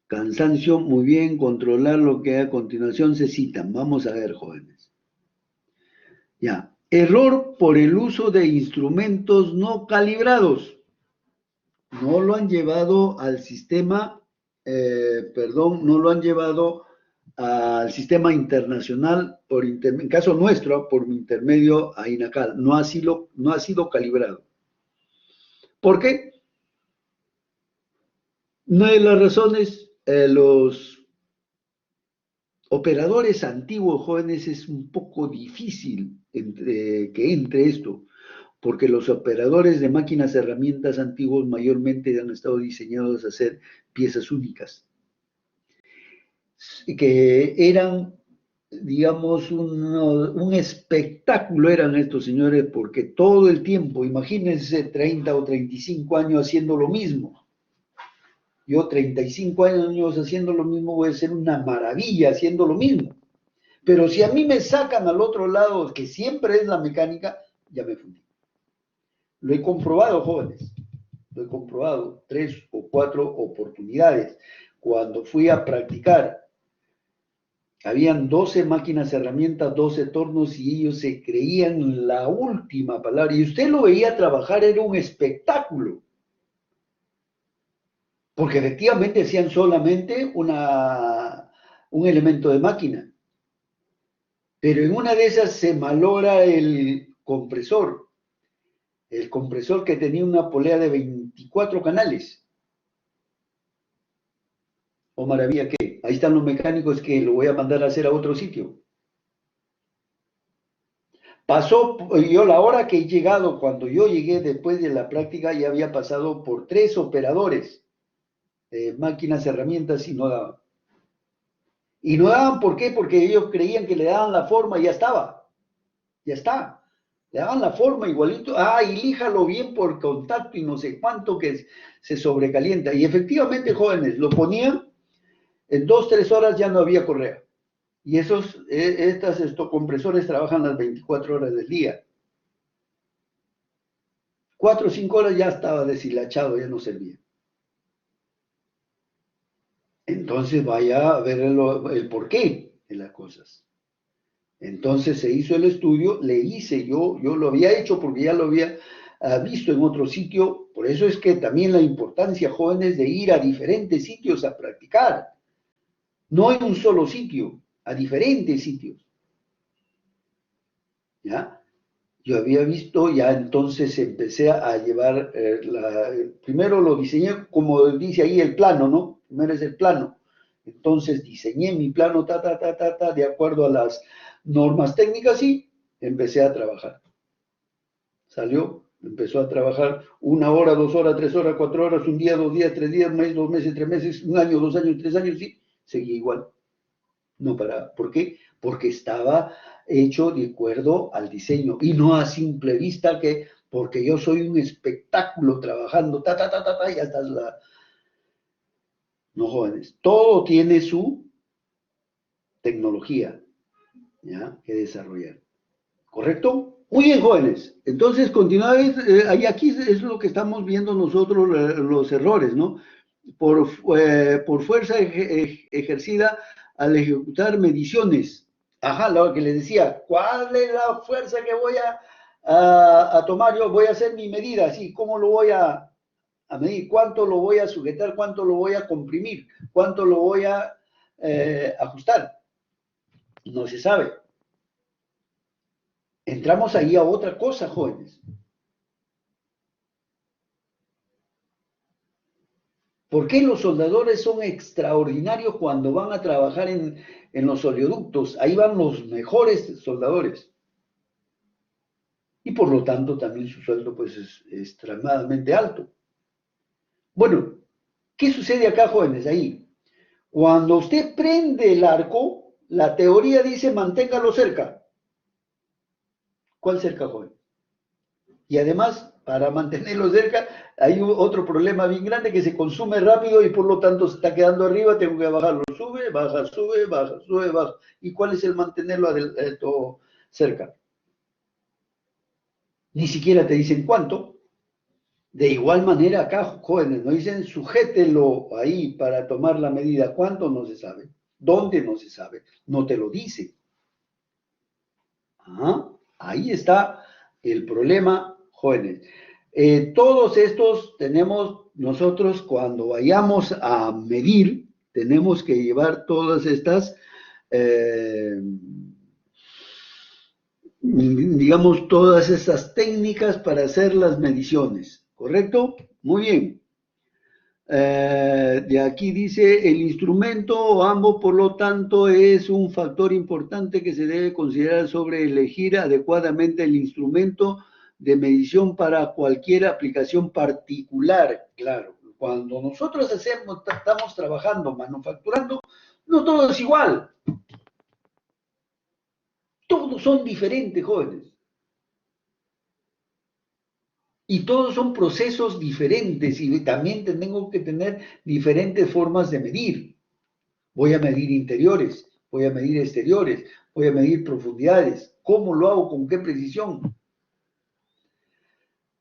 Cansancio, muy bien. Controlar lo que a continuación se citan. Vamos a ver, jóvenes. Ya. Error por el uso de instrumentos no calibrados. No lo han llevado al sistema, no lo han llevado al sistema internacional, en caso nuestro, por intermedio a INACAL. No ha sido calibrado. ¿Por qué? Una de las razones, los operadores antiguos, jóvenes, es un poco difícil que entre esto, porque los operadores de máquinas herramientas antiguos mayormente han estado diseñados a hacer piezas únicas, que eran, digamos, un espectáculo eran estos señores, porque todo el tiempo, imagínense 30 o 35 años haciendo lo mismo. Yo 35 años haciendo lo mismo, voy a ser una maravilla haciendo lo mismo. Pero si a mí me sacan al otro lado, que siempre es la mecánica, ya me fundí. Lo he comprobado, jóvenes. Lo he comprobado 3 o 4 oportunidades. Cuando fui a practicar, habían 12 máquinas herramientas, 12 tornos, y ellos se creían la última palabra. Y usted lo veía trabajar, era un espectáculo. Porque efectivamente hacían solamente un elemento de máquina. Pero en una de esas se malogra el compresor que tenía una polea de 24 canales. Oh, maravilla, ¿qué? Ahí están los mecánicos que lo voy a mandar a hacer a otro sitio. Pasó, yo la hora que he llegado, cuando yo llegué después de la práctica, ya había pasado por 3 operadores de máquinas, herramientas, y no daban. Y no daban, ¿por qué? Porque ellos creían que le daban la forma y ya estaba. Ya está. Le daban la forma igualito. Ah, y líjalo bien por contacto y no sé cuánto que se sobrecalienta. Y efectivamente, jóvenes, lo ponían, en 2, 3 horas ya no había correa. Y estos compresores trabajan las 24 horas del día. 4 o 5 horas ya estaba deshilachado, ya no servía. Entonces vaya a ver el porqué de las cosas. Entonces se hizo el estudio, le hice yo lo había hecho porque ya lo había visto en otro sitio. Por eso es que también la importancia, jóvenes, de ir a diferentes sitios a practicar. No en un solo sitio, a diferentes sitios. ¿Ya? Yo había visto, ya entonces empecé a llevar, primero lo diseñé, como dice ahí el plano, ¿no? Primero es el plano. Entonces diseñé mi plano, de acuerdo a las normas técnicas y empecé a trabajar. Salió, empezó a trabajar 1 hora, 2 horas, 3 horas, 4 horas, un día, 2 días, 3 días, un mes, 2 meses, 3 meses, un año, 2 años, 3 años, y seguía igual. No para, ¿por qué? Porque estaba hecho de acuerdo al diseño y no a simple vista que porque yo soy un espectáculo trabajando, y hasta la... No, jóvenes, todo tiene su tecnología, ¿ya? Que desarrollar. ¿Correcto? Muy bien, jóvenes. Entonces, continuar, ahí aquí es lo que estamos viendo nosotros, los errores, ¿no? Por fuerza ejercida al ejecutar mediciones. Ajá, lo que les decía, ¿cuál es la fuerza que voy a tomar? Yo voy a hacer mi medida, ¿sí? ¿Cómo lo voy a medir? ¿Cuánto lo voy a sujetar? ¿Cuánto lo voy a comprimir? ¿Cuánto lo voy a ajustar? No se sabe. Entramos ahí a otra cosa, jóvenes. ¿Por qué los soldadores son extraordinarios cuando van a trabajar en los oleoductos? Ahí van los mejores soldadores. Y por lo tanto también su sueldo pues es extremadamente alto. Bueno, ¿qué sucede acá, jóvenes? Ahí, cuando usted prende el arco, la teoría dice manténgalo cerca. ¿Cuál cerca, joven? Y además, para mantenerlo cerca, hay otro problema bien grande que se consume rápido y por lo tanto se está quedando arriba, tengo que bajarlo. Sube, baja, sube, baja, sube, baja. ¿Y cuál es el mantenerlo cerca? Ni siquiera te dicen cuánto. De igual manera acá, jóvenes, nos dicen sujételo ahí para tomar la medida. ¿Cuánto? No se sabe. ¿Dónde? No se sabe. No te lo dice. Ajá. Ahí está el problema, jóvenes. Todos estos tenemos nosotros cuando vayamos a medir, tenemos que llevar todas estas, digamos, todas estas técnicas para hacer las mediciones, ¿correcto? Muy bien. De aquí dice, el instrumento o ambos, por lo tanto, es un factor importante que se debe considerar sobre elegir adecuadamente el instrumento de medición para cualquier aplicación particular. Claro, cuando nosotros estamos trabajando, manufacturando, no todo es igual, todos son diferentes, jóvenes. Y todos son procesos diferentes y también tengo que tener diferentes formas de medir. Voy a medir interiores, voy a medir exteriores, voy a medir profundidades. ¿Cómo lo hago? ¿Con qué precisión?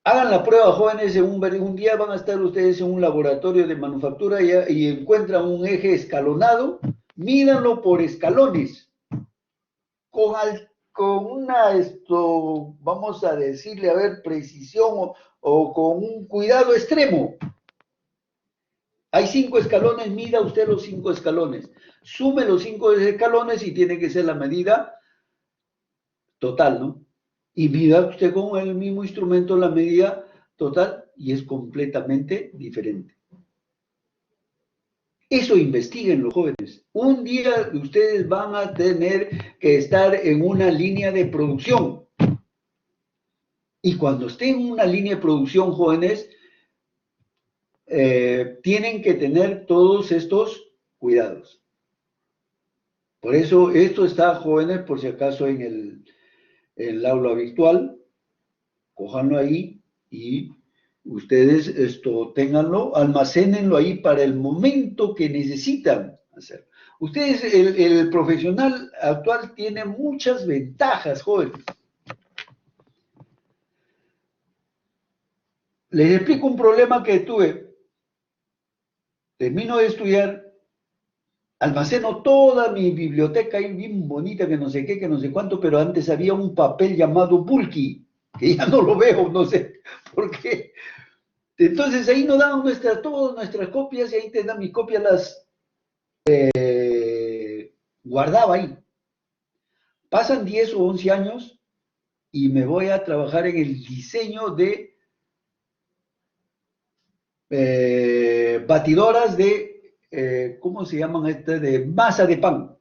Hagan la prueba, jóvenes, un día van a estar ustedes en un laboratorio de manufactura y encuentran un eje escalonado, mídanlo por escalones, con una, vamos a decirle, a ver, precisión o con un cuidado extremo. Hay 5 escalones, mida usted los 5 escalones. Sume los 5 escalones y tiene que ser la medida total, ¿no? Y mida usted con el mismo instrumento la medida total y es completamente diferente. Eso investiguen los jóvenes. Un día ustedes van a tener que estar en una línea de producción. Y cuando estén en una línea de producción, jóvenes, tienen que tener todos estos cuidados. Por eso esto está, jóvenes, por si acaso en el aula virtual, cójanlo ahí y ustedes ténganlo, almacénenlo ahí para el momento que necesitan hacer. Ustedes, el profesional actual tiene muchas ventajas, jóvenes. Les explico un problema que tuve. Termino de estudiar, almaceno toda mi biblioteca ahí bien bonita, que no sé qué, que no sé cuánto, pero antes había un papel llamado Bulky, que ya no lo veo, no sé por qué. Entonces ahí nos daban todas nuestras copias y ahí te dan mis copias, las guardaba ahí. Pasan 10 o 11 años y me voy a trabajar en el diseño de batidoras de, ¿cómo se llaman estas? De masa de pan.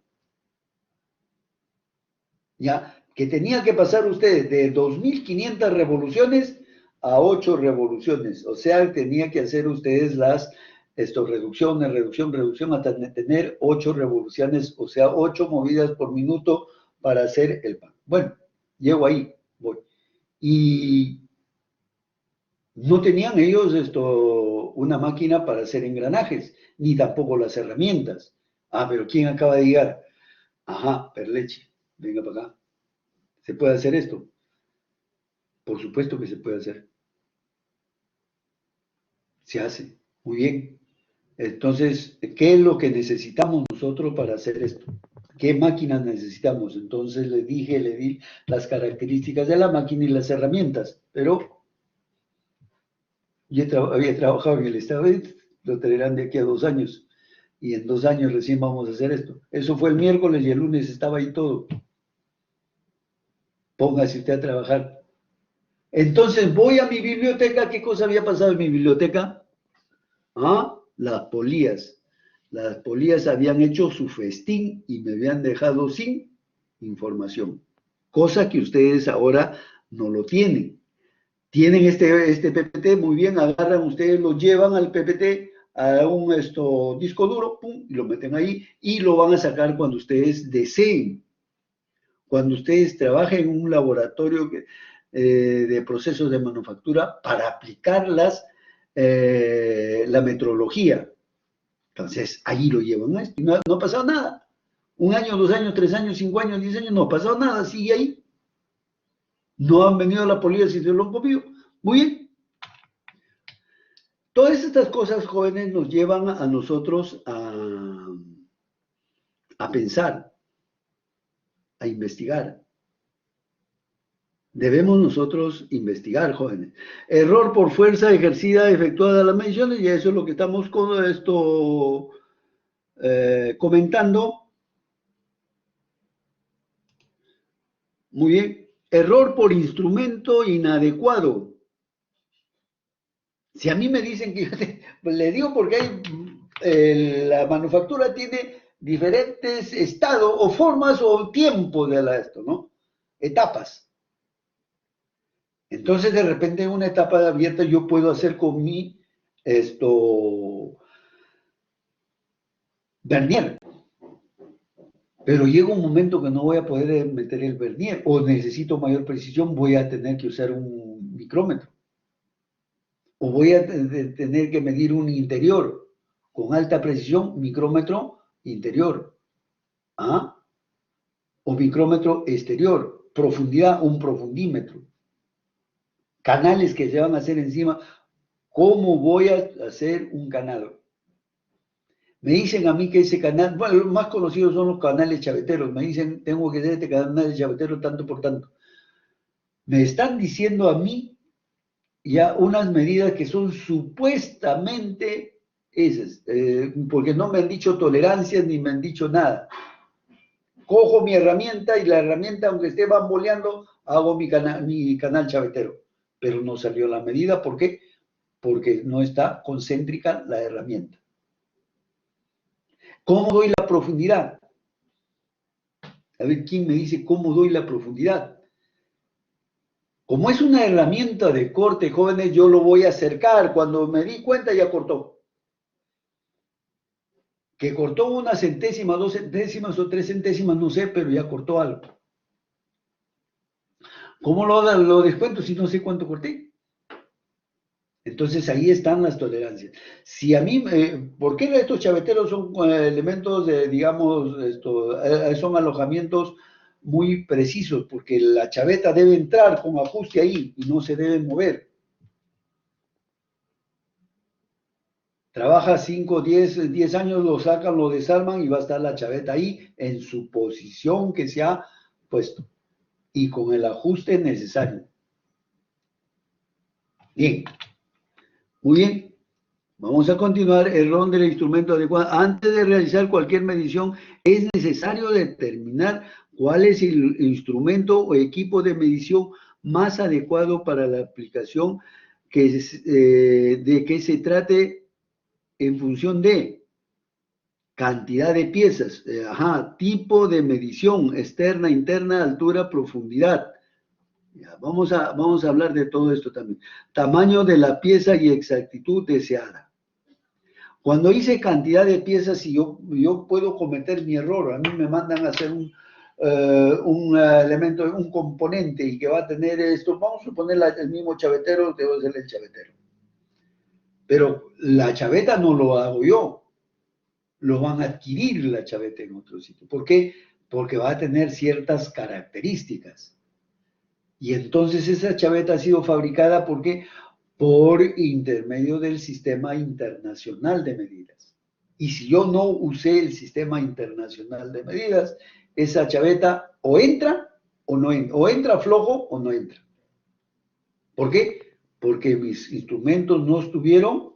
¿Ya? Que tenía que pasar ustedes de 2.500 revoluciones a 8 revoluciones. O sea, tenía que hacer ustedes reducción, hasta tener 8 revoluciones, o sea, 8 movidas por minuto para hacer el pan. Bueno, llego ahí, voy. Y no tenían ellos una máquina para hacer engranajes, ni tampoco las herramientas. Ah, pero ¿quién acaba de llegar? Ajá, Perleche, venga para acá. ¿Se puede hacer esto? Por supuesto que se puede hacer. Se hace. Muy bien. Entonces, ¿qué es lo que necesitamos nosotros para hacer esto? ¿Qué máquinas necesitamos? Entonces le di las características de la máquina y las herramientas, pero yo había trabajado en el Estado, lo traerán de aquí a 2 años, y en 2 años recién vamos a hacer esto. Eso fue el miércoles y el lunes estaba ahí todo. Póngase usted a trabajar. Entonces voy a mi biblioteca. ¿Qué cosa había pasado en mi biblioteca? Ah, las polías. Las polías habían hecho su festín y me habían dejado sin información. Cosa que ustedes ahora no lo tienen. Tienen este PPT, muy bien, agarran ustedes, lo llevan al PPT, a un disco duro, pum, y lo meten ahí y lo van a sacar cuando ustedes deseen. Cuando ustedes trabajen en un laboratorio de procesos de manufactura para aplicarlas la metrología. Entonces, ahí lo llevan a esto. No, no ha pasado nada. 1 año, 2 años, 3 años, 5 años, 10 años, no ha pasado nada. Sigue ahí. No han venido a la policía si se lo han comido. Muy bien. Todas estas cosas, jóvenes, nos llevan a nosotros a pensar, a investigar. Debemos nosotros investigar, jóvenes. Error por fuerza ejercida efectuada las mediciones, y eso es lo que estamos comentando. Muy bien. Error por instrumento inadecuado. Si a mí me dicen que pues le digo porque la manufactura tiene diferentes estados o formas o tiempo de esto, ¿no? Etapas. Entonces, de repente, en una etapa abierta yo puedo hacer con mi vernier. Pero llega un momento que no voy a poder meter el vernier o necesito mayor precisión, voy a tener que usar un micrómetro. O voy a tener que medir un interior con alta precisión, micrómetro interior. ¿Ah? O micrómetro exterior, profundidad, un profundímetro. Canales que se van a hacer encima. ¿Cómo voy a hacer un canal? Me dicen a mí que ese canal, bueno, los más conocidos son los canales chaveteros. Me dicen, tengo que hacer este canal chavetero tanto por tanto. Me están diciendo a mí ya unas medidas que son supuestamente esas, porque no me han dicho tolerancias ni me han dicho nada. Cojo mi herramienta y la herramienta, aunque esté bamboleando, hago mi canal chavetero. Pero no salió la medida, ¿por qué? Porque no está concéntrica la herramienta. ¿Cómo doy la profundidad? A ver, ¿quién me dice cómo doy la profundidad? Como es una herramienta de corte, jóvenes, yo lo voy a acercar. Cuando me di cuenta ya cortó. Que cortó una centésima, 2 centésimas o 3 centésimas, no sé, pero ya cortó algo. ¿Cómo lo descuento si no sé cuánto corté? Entonces ahí están las tolerancias. Si a mí, ¿por qué estos chaveteros son elementos de, digamos, son alojamientos muy precisos? Porque la chaveta debe entrar con ajuste ahí y no se debe mover. Trabaja 5, 10 años, lo sacan, lo desarman y va a estar la chaveta ahí en su posición que se ha puesto y con el ajuste necesario. Bien, muy bien. Vamos a continuar. Error del instrumento adecuado. Antes de realizar cualquier medición, es necesario determinar cuál es el instrumento o equipo de medición más adecuado para la aplicación de que se trate en función de cantidad de piezas, tipo de medición, externa, interna, altura, profundidad. Ya, vamos a hablar de todo esto también. Tamaño de la pieza y exactitud deseada. Cuando hice cantidad de piezas, y yo puedo cometer mi error, a mí me mandan a hacer un elemento, un componente, y que va a tener esto, vamos a suponer el mismo chavetero, debo hacer el chavetero. Pero la chaveta no lo hago yo, lo van a adquirir la chaveta en otro sitio. ¿Por qué? Porque va a tener ciertas características. Y entonces esa chaveta ha sido fabricada, ¿por qué? Por intermedio del sistema internacional de medidas. Y si yo no usé el sistema internacional de medidas, esa chaveta o entra o no entra, o entra flojo o no entra. ¿Por qué? Porque mis instrumentos no estuvieron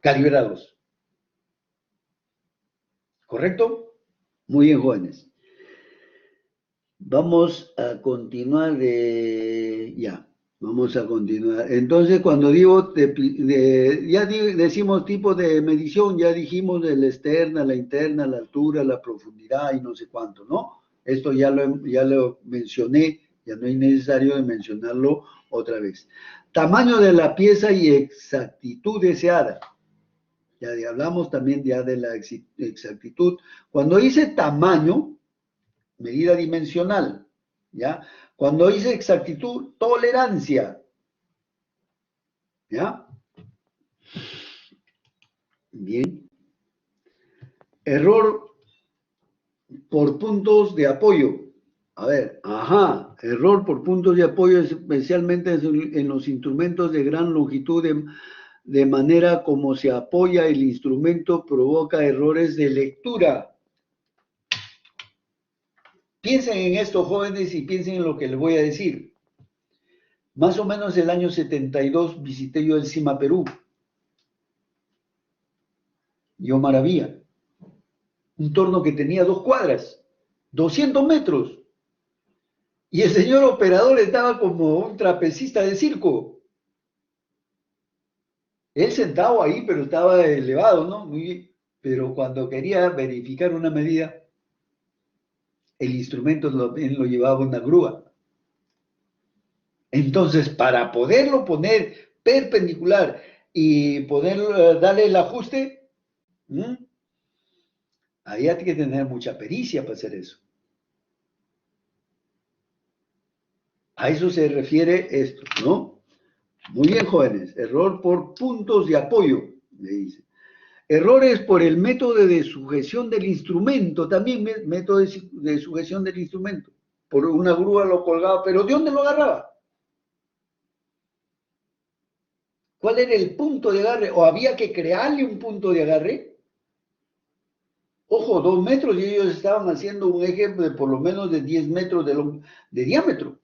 calibrados. ¿Correcto? Muy bien, jóvenes. Vamos a continuar ya. Vamos a continuar. Entonces, cuando digo, decimos tipo de medición, ya dijimos de la externa, la interna, la altura, la profundidad y no sé cuánto, ¿no? Esto ya lo mencioné, ya no es necesario de mencionarlo otra vez. Tamaño de la pieza y exactitud deseada. Ya hablamos también ya de la exactitud. Cuando dice tamaño, medida dimensional, ¿ya? Cuando dice exactitud, tolerancia, ¿ya? Bien. Error por puntos de apoyo. A ver, error por puntos de apoyo, especialmente en los instrumentos de gran longitud, de manera como se apoya el instrumento, provoca errores de lectura. Piensen en esto, jóvenes, y piensen en lo que les voy a decir. Más o menos el año 72 visité yo el CIMA Perú. Yo maravilla. Un torno que tenía 2 cuadras, 200 metros. Y el señor operador estaba como un trapecista de circo. Él sentado ahí, pero estaba elevado, ¿no? Muy bien. Pero cuando quería verificar una medida, el instrumento él lo llevaba una grúa. Entonces, para poderlo poner perpendicular y poder darle el ajuste, había que tener mucha pericia para hacer eso. A eso se refiere esto, ¿no? Muy bien, jóvenes. Error por puntos de apoyo, le dice. Errores por el método de sujeción del instrumento, también método de sujeción del instrumento. Por una grúa lo colgaba, pero ¿de dónde lo agarraba? ¿Cuál era el punto de agarre? ¿O había que crearle un punto de agarre? Ojo, 2 metros, y ellos estaban haciendo un eje de por lo menos de 10 metros de diámetro.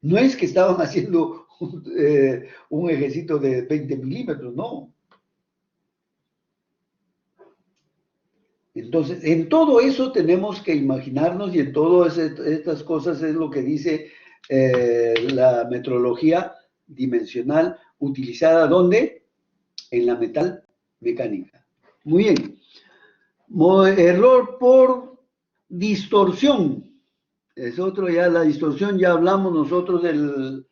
No es que estaban haciendo un ejecito de 20 milímetros, no. Entonces, en todo eso tenemos que imaginarnos, y en todas estas cosas es lo que dice la metrología dimensional utilizada, ¿dónde? En la metal mecánica. Muy bien. Error por distorsión. Es otro ya, la distorsión, ya hablamos nosotros de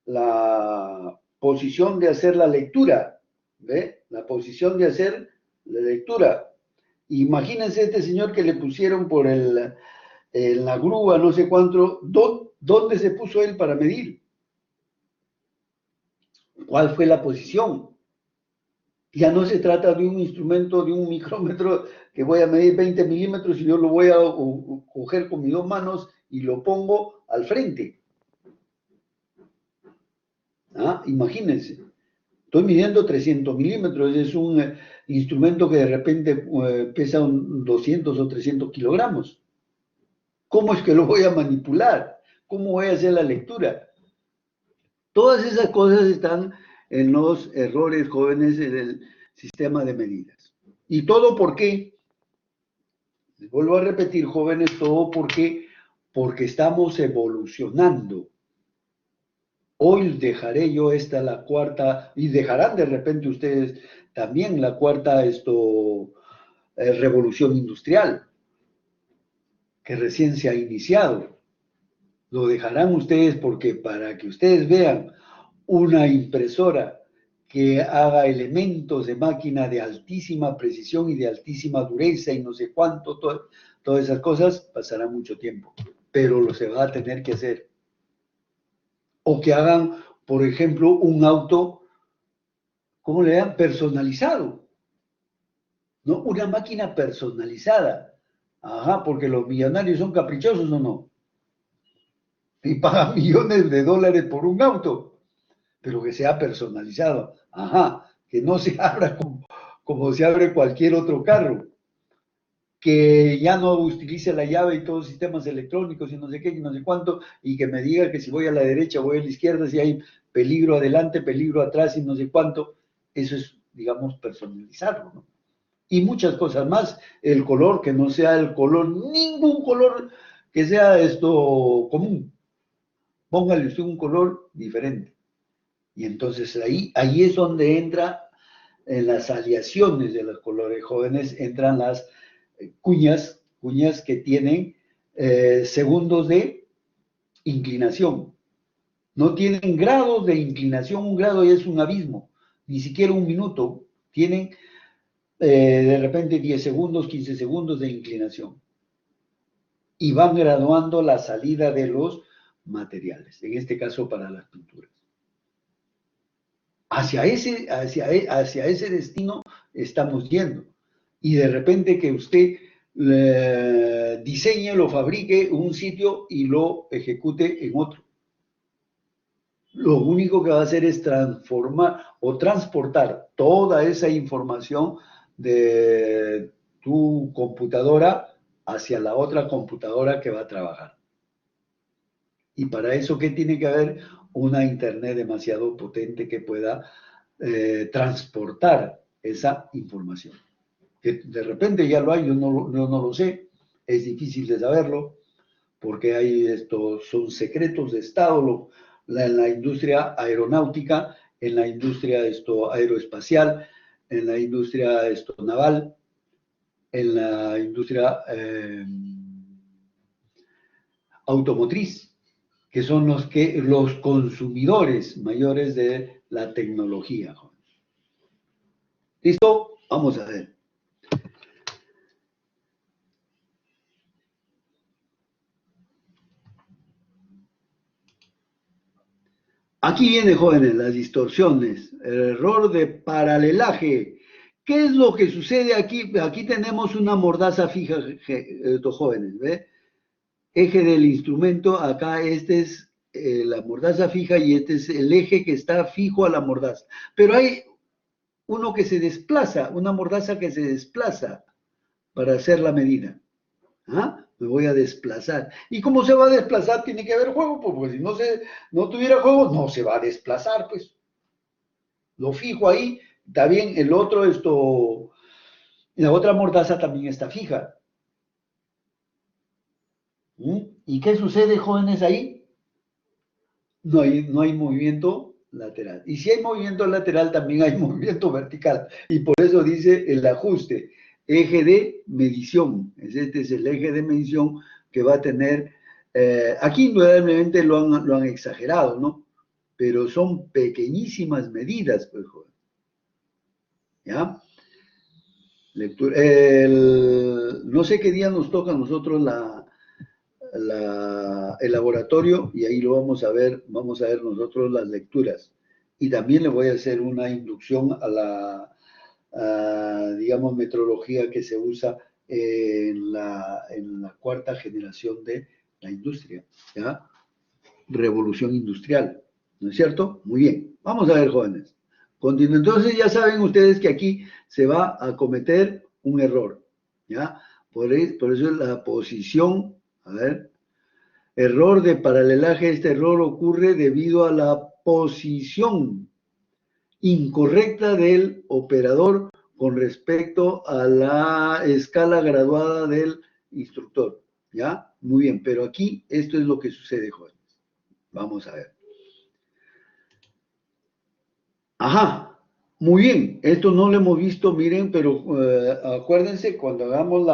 la posición de hacer la lectura. ¿Ve? La posición de hacer la lectura. Imagínense este señor que le pusieron por la grúa, no sé cuánto, ¿dónde se puso él para medir? ¿Cuál fue la posición? Ya no se trata de un instrumento, de un micrómetro que voy a medir 20 milímetros y yo lo voy a coger con mis 2 manos y lo pongo al frente. Imagínense. Estoy midiendo 300 milímetros, es un instrumento que de repente pesa 200 o 300 kilogramos. ¿Cómo es que lo voy a manipular? ¿Cómo voy a hacer la lectura? Todas esas cosas están en los errores jóvenes en el sistema de medidas. ¿Y todo por qué? Les vuelvo a repetir, jóvenes, todo porque estamos evolucionando. Hoy dejaré yo esta la cuarta, y dejarán de repente ustedes también la cuarta revolución industrial, que recién se ha iniciado. Lo dejarán ustedes porque para que ustedes vean una impresora que haga elementos de máquina de altísima precisión y de altísima dureza y no sé cuánto, todas esas cosas, pasará mucho tiempo, pero lo se va a tener que hacer. O que hagan, por ejemplo, un auto, ¿cómo le llaman? Personalizado, ¿no? Una máquina personalizada. Ajá, porque los millonarios son caprichosos o no. Y pagan millones de dólares por un auto, pero que sea personalizado. Ajá, que no se abra como se abre cualquier otro carro, que ya no utilice la llave y todos los sistemas electrónicos y no sé qué y no sé cuánto, y que me diga que si voy a la derecha voy a la izquierda, si hay peligro adelante, peligro atrás y no sé cuánto. Eso es, digamos, personalizarlo, ¿no? Y muchas cosas más. El color, que no sea el color, ningún color que sea común. Póngale usted un color diferente. Y entonces ahí es donde entra en las aleaciones de los colores jóvenes, entran las cuñas que tienen segundos de inclinación. No tienen grados de inclinación, un grado ya es un abismo, ni siquiera un minuto. Tienen de repente 10 segundos, 15 segundos de inclinación. Y van graduando la salida de los materiales, en este caso para las pinturas. Hacia ese destino estamos yendo. Y de repente que usted diseñe, lo fabrique en un sitio y lo ejecute en otro. Lo único que va a hacer es transformar o transportar toda esa información de tu computadora hacia la otra computadora que va a trabajar. Y para eso, ¿qué tiene que haber? Una internet demasiado potente que pueda transportar esa información. Que de repente ya lo hay, yo no lo sé, es difícil de saberlo, porque son secretos de Estado en la industria aeronáutica, en la industria aeroespacial, en la industria naval, en la industria automotriz, que son los consumidores mayores de la tecnología. ¿Listo? Vamos a ver. Aquí viene, jóvenes, las distorsiones, el error de paralelaje. ¿Qué es lo que sucede aquí? Aquí tenemos una mordaza fija, jóvenes, ¿ve? Eje del instrumento, acá este es la mordaza fija y este es el eje que está fijo a la mordaza. Pero hay uno que se desplaza, una mordaza que se desplaza para hacer la medida. ¿Ah? Me voy a desplazar. ¿Y cómo se va a desplazar? Tiene que haber juego, pues si no tuviera juego, no se va a desplazar, pues. Lo fijo ahí, está bien, el otro, la otra mordaza también está fija. ¿Y qué sucede, jóvenes, ahí? No hay movimiento lateral. Y si hay movimiento lateral, también hay movimiento vertical. Y por eso dice el ajuste, eje de medición. Este es el eje de medición que va a tener. Aquí indudablemente lo han exagerado, ¿no? Pero son pequeñísimas medidas, pues, joven. ¿Ya? Lectura. No sé qué día nos toca a nosotros el laboratorio y ahí lo vamos a ver nosotros las lecturas. Y también le voy a hacer una inducción digamos, metrología que se usa en la cuarta generación de la industria, ¿ya? Revolución industrial, ¿no es cierto? Muy bien, vamos a ver, jóvenes. Entonces ya saben ustedes que aquí se va a cometer un error, ¿ya? Por eso es la posición, a ver, error de paralelaje. Este error ocurre debido a la posición incorrecta del operador con respecto a la escala graduada del instructor. ¿Ya? Muy bien, pero aquí esto es lo que sucede, jóvenes. Vamos a ver. Ajá, muy bien. Esto no lo hemos visto, miren, pero acuérdense, cuando hagamos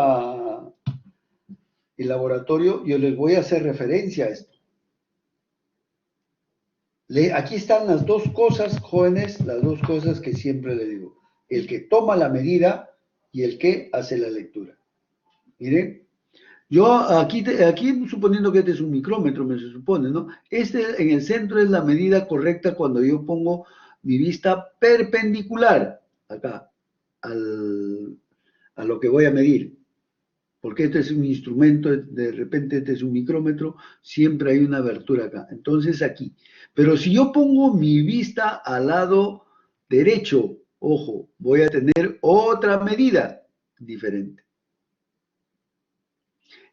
el laboratorio, yo les voy a hacer referencia a esto. Aquí están las dos cosas, jóvenes, las dos cosas que siempre les digo. El que toma la medida y el que hace la lectura. Miren, yo aquí suponiendo que este es un micrómetro, me se supone, ¿no? Este en el centro es la medida correcta cuando yo pongo mi vista perpendicular, acá, a lo que voy a medir. Porque este es un instrumento, de repente este es un micrómetro, siempre hay una abertura acá. Entonces aquí. Pero si yo pongo mi vista al lado derecho, ojo, voy a tener otra medida diferente.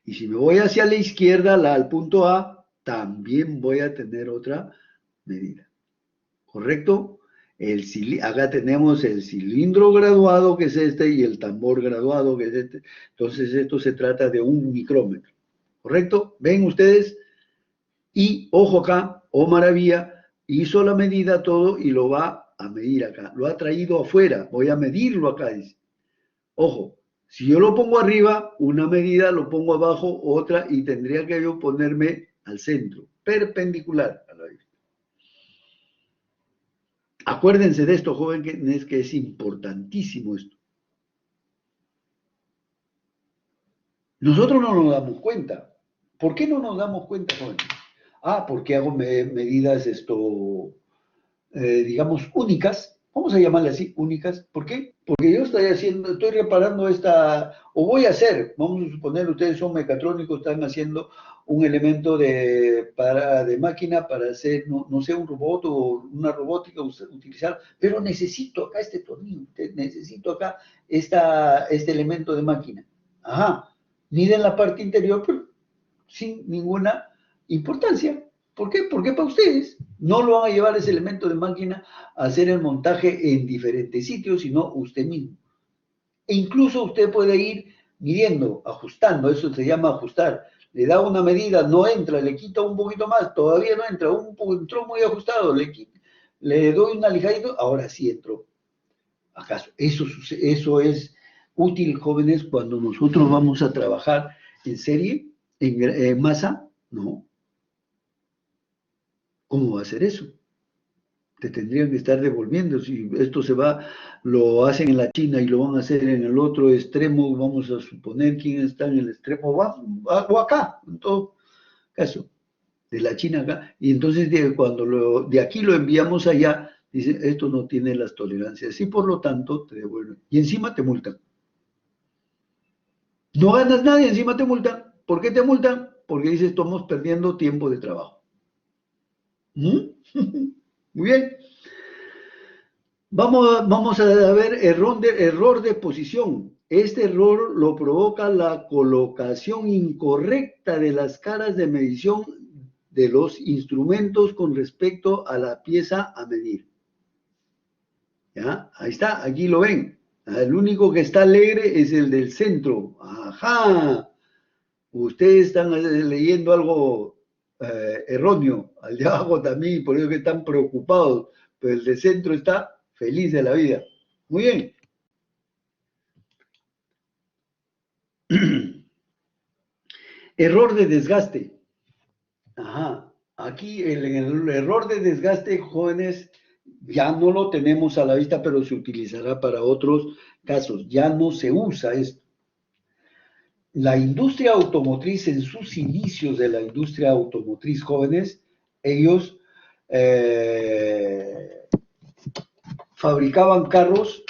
Y si me voy hacia la izquierda, al punto A, también voy a tener otra medida. ¿Correcto? Acá tenemos el cilindro graduado, que es este, y el tambor graduado, que es este. Entonces, esto se trata de un micrómetro. ¿Correcto? ¿Ven ustedes? Y, ojo acá, oh maravilla, hizo la medida todo y lo va a medir acá. Lo ha traído afuera. Voy a medirlo acá, dice. Ojo, si yo lo pongo arriba, una medida, lo pongo abajo, otra, y tendría que yo ponerme al centro, perpendicular a la vista. Acuérdense de esto, jóvenes, que es importantísimo esto. Nosotros no nos damos cuenta. ¿Por qué no nos damos cuenta, jóvenes? Porque hago medidas, digamos, únicas. Vamos a llamarle así, únicas. ¿Por qué? Porque yo estoy reparando o voy a hacer, vamos a suponer, ustedes son mecatrónicos, están haciendo un elemento de máquina para hacer, no sé, un robot o una robótica, utilizar, pero necesito acá este tornillo, necesito acá este elemento de máquina. Ajá, miden la parte interior, pero sin ninguna importancia. ¿Por qué? Porque para ustedes no lo van a llevar ese elemento de máquina a hacer el montaje en diferentes sitios, sino usted mismo. E incluso usted puede ir midiendo, ajustando, eso se llama ajustar. Le da una medida, no entra, le quita un poquito más, todavía no entra, entró muy ajustado, le doy una lijadita, ahora sí entró. ¿Acaso? Eso es útil, jóvenes, cuando nosotros vamos a trabajar en serie, en masa, no. ¿Cómo va a ser eso? Te tendrían que estar devolviendo. Si esto lo hacen en la China y lo van a hacer en el otro extremo, vamos a suponer quién está en el extremo o acá, en todo caso, de la China acá. Y entonces cuando de aquí lo enviamos allá, dice, esto no tiene las tolerancias y por lo tanto te devuelven. Y encima te multan. No ganas nada y encima te multan. ¿Por qué te multan? Porque dices, estamos perdiendo tiempo de trabajo. Muy bien. Vamos a ver error de posición. Este error lo provoca la colocación incorrecta de las caras de medición de los instrumentos con respecto a la pieza a medir. ¿Ya? Ahí está, aquí lo ven. El único que está alegre es el del centro. Ajá. Ustedes están leyendo algo erróneo. Al de abajo también, por eso que están preocupados. Pero el de centro está feliz de la vida. Muy bien. Error de desgaste. Ajá. Aquí el error de desgaste, jóvenes, ya no lo tenemos a la vista, pero se utilizará para otros casos. Ya no se usa esto. La industria automotriz, en sus inicios de la industria automotriz, jóvenes, ellos fabricaban carros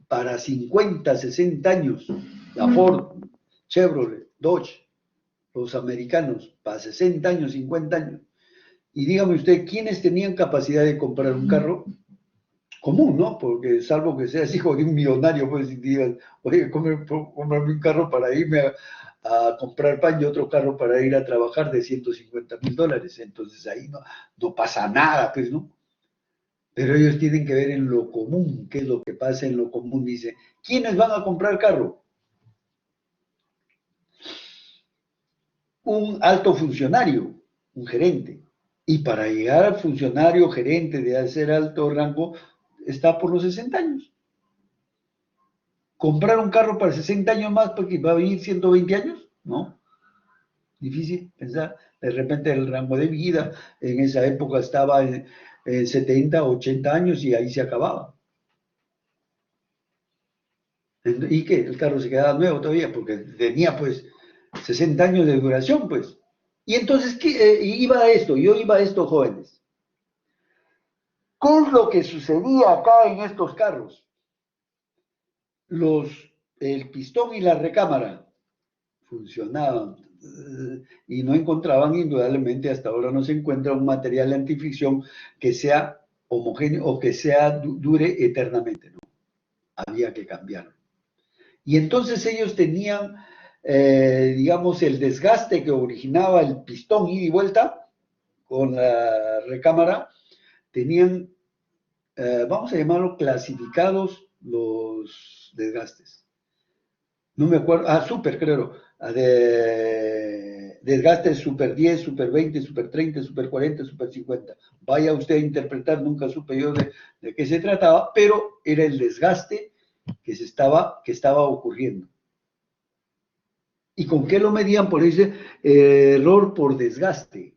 para 50, 60 años. La Ford, Chevrolet, Dodge, los americanos, para 60 años, 50 años. Y dígame usted, ¿quiénes tenían capacidad de comprar un carro? Común, ¿no? Porque salvo que seas hijo de un millonario, pues digas, oye, cómprame un carro para irme a comprar pan y otro carro para ir a trabajar de $150,000. Entonces ahí no pasa nada, pues, ¿no? Pero ellos tienen que ver en lo común, qué es lo que pasa en lo común. Dice, ¿quiénes van a comprar carro? Un alto funcionario, un gerente. Y para llegar al funcionario gerente de hacer alto rango, está por los 60 años. ¿Comprar un carro para 60 años más porque va a vivir 120 años? No. Difícil pensar. De repente el rango de vida en esa época estaba en 70, 80 años y ahí se acababa. ¿Y qué? El carro se quedaba nuevo todavía porque tenía pues 60 años de duración, pues. Y entonces, iba a esto, yo iba a esto, jóvenes. ¿Qué es lo que sucedía acá en estos carros? El pistón y la recámara funcionaban y no encontraban, indudablemente, hasta ahora no se encuentra un material antifricción que sea homogéneo o que dure eternamente, ¿no? Había que cambiarlo. Y entonces ellos tenían, digamos, el desgaste que originaba el pistón ida y vuelta con la recámara, tenían, vamos a llamarlo clasificados los desgastes. No me acuerdo, super, creo, de desgaste super 10, super 20, super 30, super 40, super 50. Vaya usted a interpretar, nunca supe yo de qué se trataba, pero era el desgaste que estaba ocurriendo. ¿Y con qué lo medían? Por ese error por desgaste.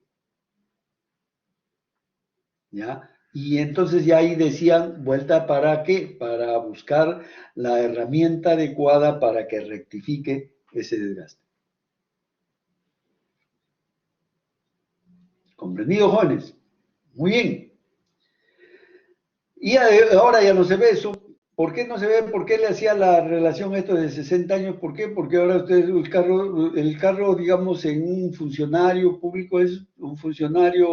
¿Ya? Y entonces ya ahí decían, vuelta para qué, para buscar la herramienta adecuada para que rectifique ese desgaste. ¿Comprendido, jóvenes? Muy bien. Y ahora ya no se ve eso. ¿Por qué no se ve? ¿Por qué le hacía la relación esto de 60 años? ¿Por qué? Porque ahora ustedes, el carro, digamos, en un funcionario público es un funcionario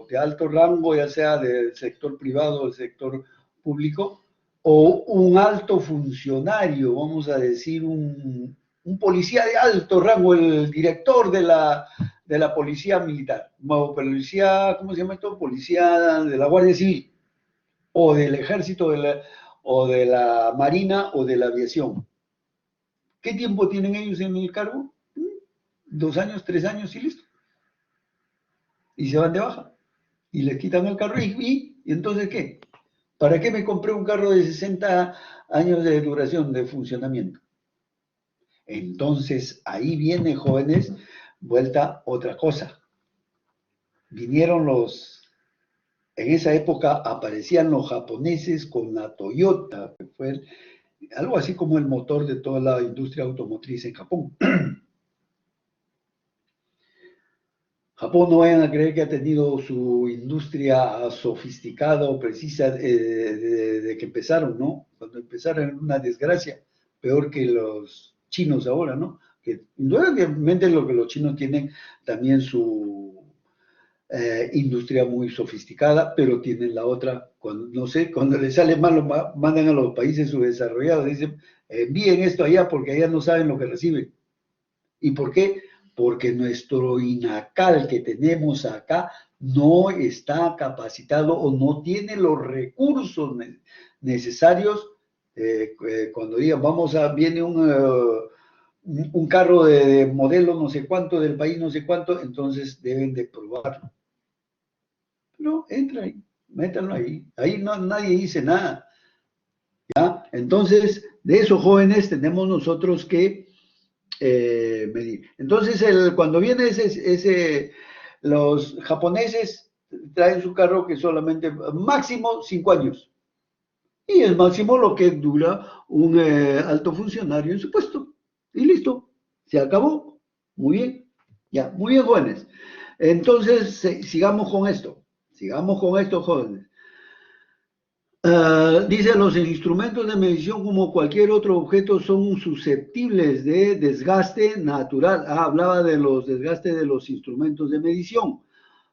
de alto rango, ya sea del sector privado o del sector público, o un alto funcionario, vamos a decir, un policía de alto rango, el director de la policía militar, o policía, ¿cómo se llama esto? Policía de la Guardia Civil o del ejército o de la marina o de la aviación. ¿Qué tiempo tienen ellos en el cargo? 2 años, 3 años y listo. Y se van de baja. Y les quitan el carro. ¿Y entonces qué? ¿Para qué me compré un carro de 60 años de duración de funcionamiento? Entonces ahí viene, jóvenes, vuelta otra cosa. Vinieron en esa época aparecían los japoneses con la Toyota, que fue algo así como el motor de toda la industria automotriz en Japón. Japón, no vayan a creer que ha tenido su industria sofisticada o precisa de que empezaron, ¿no? Cuando empezaron era una desgracia, peor que los chinos ahora, ¿no? Que indudablemente lo que los chinos tienen también su industria muy sofisticada, pero tienen la otra, no sé, cuando les sale mal, lo mandan a los países subdesarrollados, dicen, envíen esto allá porque allá no saben lo que reciben. ¿Y por qué? Porque nuestro INACAL que tenemos acá no está capacitado o no tiene los recursos necesarios. Cuando digan, viene un carro de modelo no sé cuánto, del país no sé cuánto, entonces deben de probarlo. No, entra ahí, métanlo ahí. Ahí nadie dice nada. ¿Ya? Entonces, de esos jóvenes tenemos nosotros que medir. Entonces, cuando viene los japoneses traen su carro que solamente máximo 5 años. Y es máximo lo que dura un alto funcionario en su puesto. Y listo, se acabó. Muy bien, ya, muy bien, jóvenes. Entonces, sigamos con esto. Sigamos con esto, jóvenes. Dice, los instrumentos de medición, como cualquier otro objeto, son susceptibles de desgaste natural. Hablaba de los desgastes de los instrumentos de medición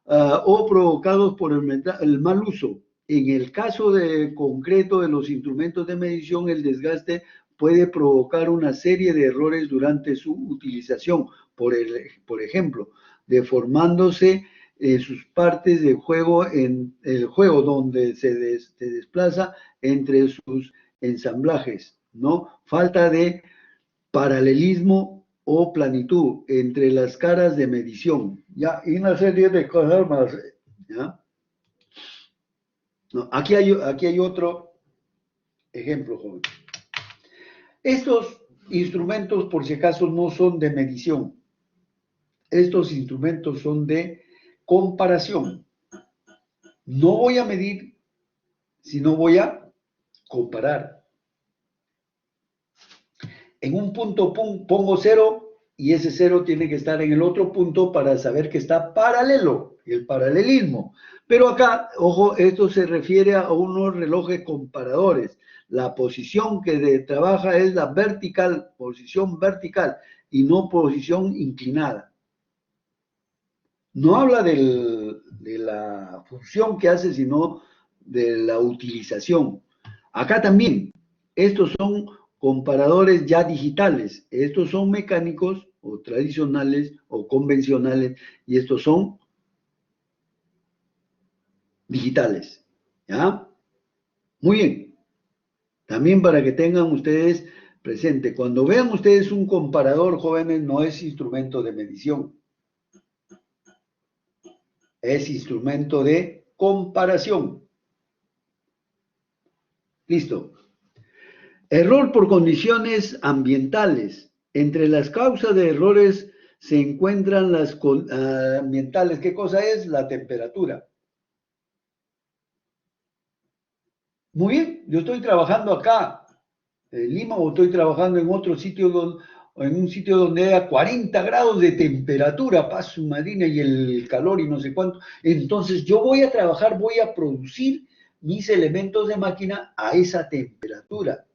o provocados por el mal uso. En el caso concreto de los instrumentos de medición, el desgaste puede provocar una serie de errores durante su utilización. Por ejemplo, deformándose sus partes de juego en el juego donde se desplaza entre sus ensamblajes, ¿no? Falta de paralelismo o planitud entre las caras de medición, ¿ya? Y una serie de cosas más, ¿ya? No, aquí hay otro ejemplo, joven. Estos instrumentos, por si acaso, no son de medición. Estos instrumentos son de comparación. No voy a medir, sino voy a comparar. En un punto pongo cero y ese cero tiene que estar en el otro punto para saber que está paralelo, el paralelismo. Pero acá, ojo, esto se refiere a unos relojes comparadores. La posición que trabaja es la vertical, posición vertical y no posición inclinada. No habla de la función que hace, sino de la utilización. Acá también, estos son comparadores ya digitales. Estos son mecánicos o tradicionales o convencionales y estos son digitales. ¿Ya? Muy bien. También para que tengan ustedes presente, cuando vean ustedes un comparador, jóvenes, no es instrumento de medición. Es instrumento de comparación. Listo. Error por condiciones ambientales. Entre las causas de errores se encuentran las ambientales. ¿Qué cosa es? La temperatura. Muy bien, yo estoy trabajando acá en Lima o estoy trabajando en otro sitio, en un sitio donde haya 40 grados de temperatura, paso marina y el calor y no sé cuánto. Entonces yo voy a trabajar, voy a producir mis elementos de máquina a esa temperatura.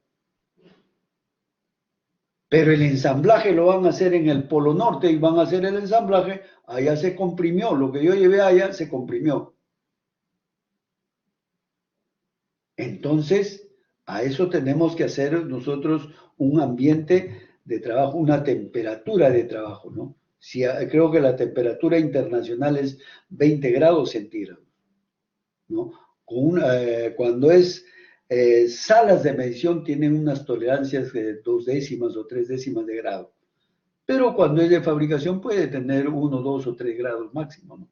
Pero el ensamblaje lo van a hacer en el Polo Norte y van a hacer el ensamblaje, allá se comprimió, lo que yo llevé allá se comprimió. Entonces, a eso tenemos que hacer nosotros un ambiente de trabajo, una temperatura de trabajo, ¿no? Creo que la temperatura internacional es 20 grados centígrados, ¿no? Cuando es salas de medición tienen unas tolerancias de 2 décimas o 3 décimas de grado. Pero cuando es de fabricación puede tener 1, 2 o 3 grados máximo, ¿no?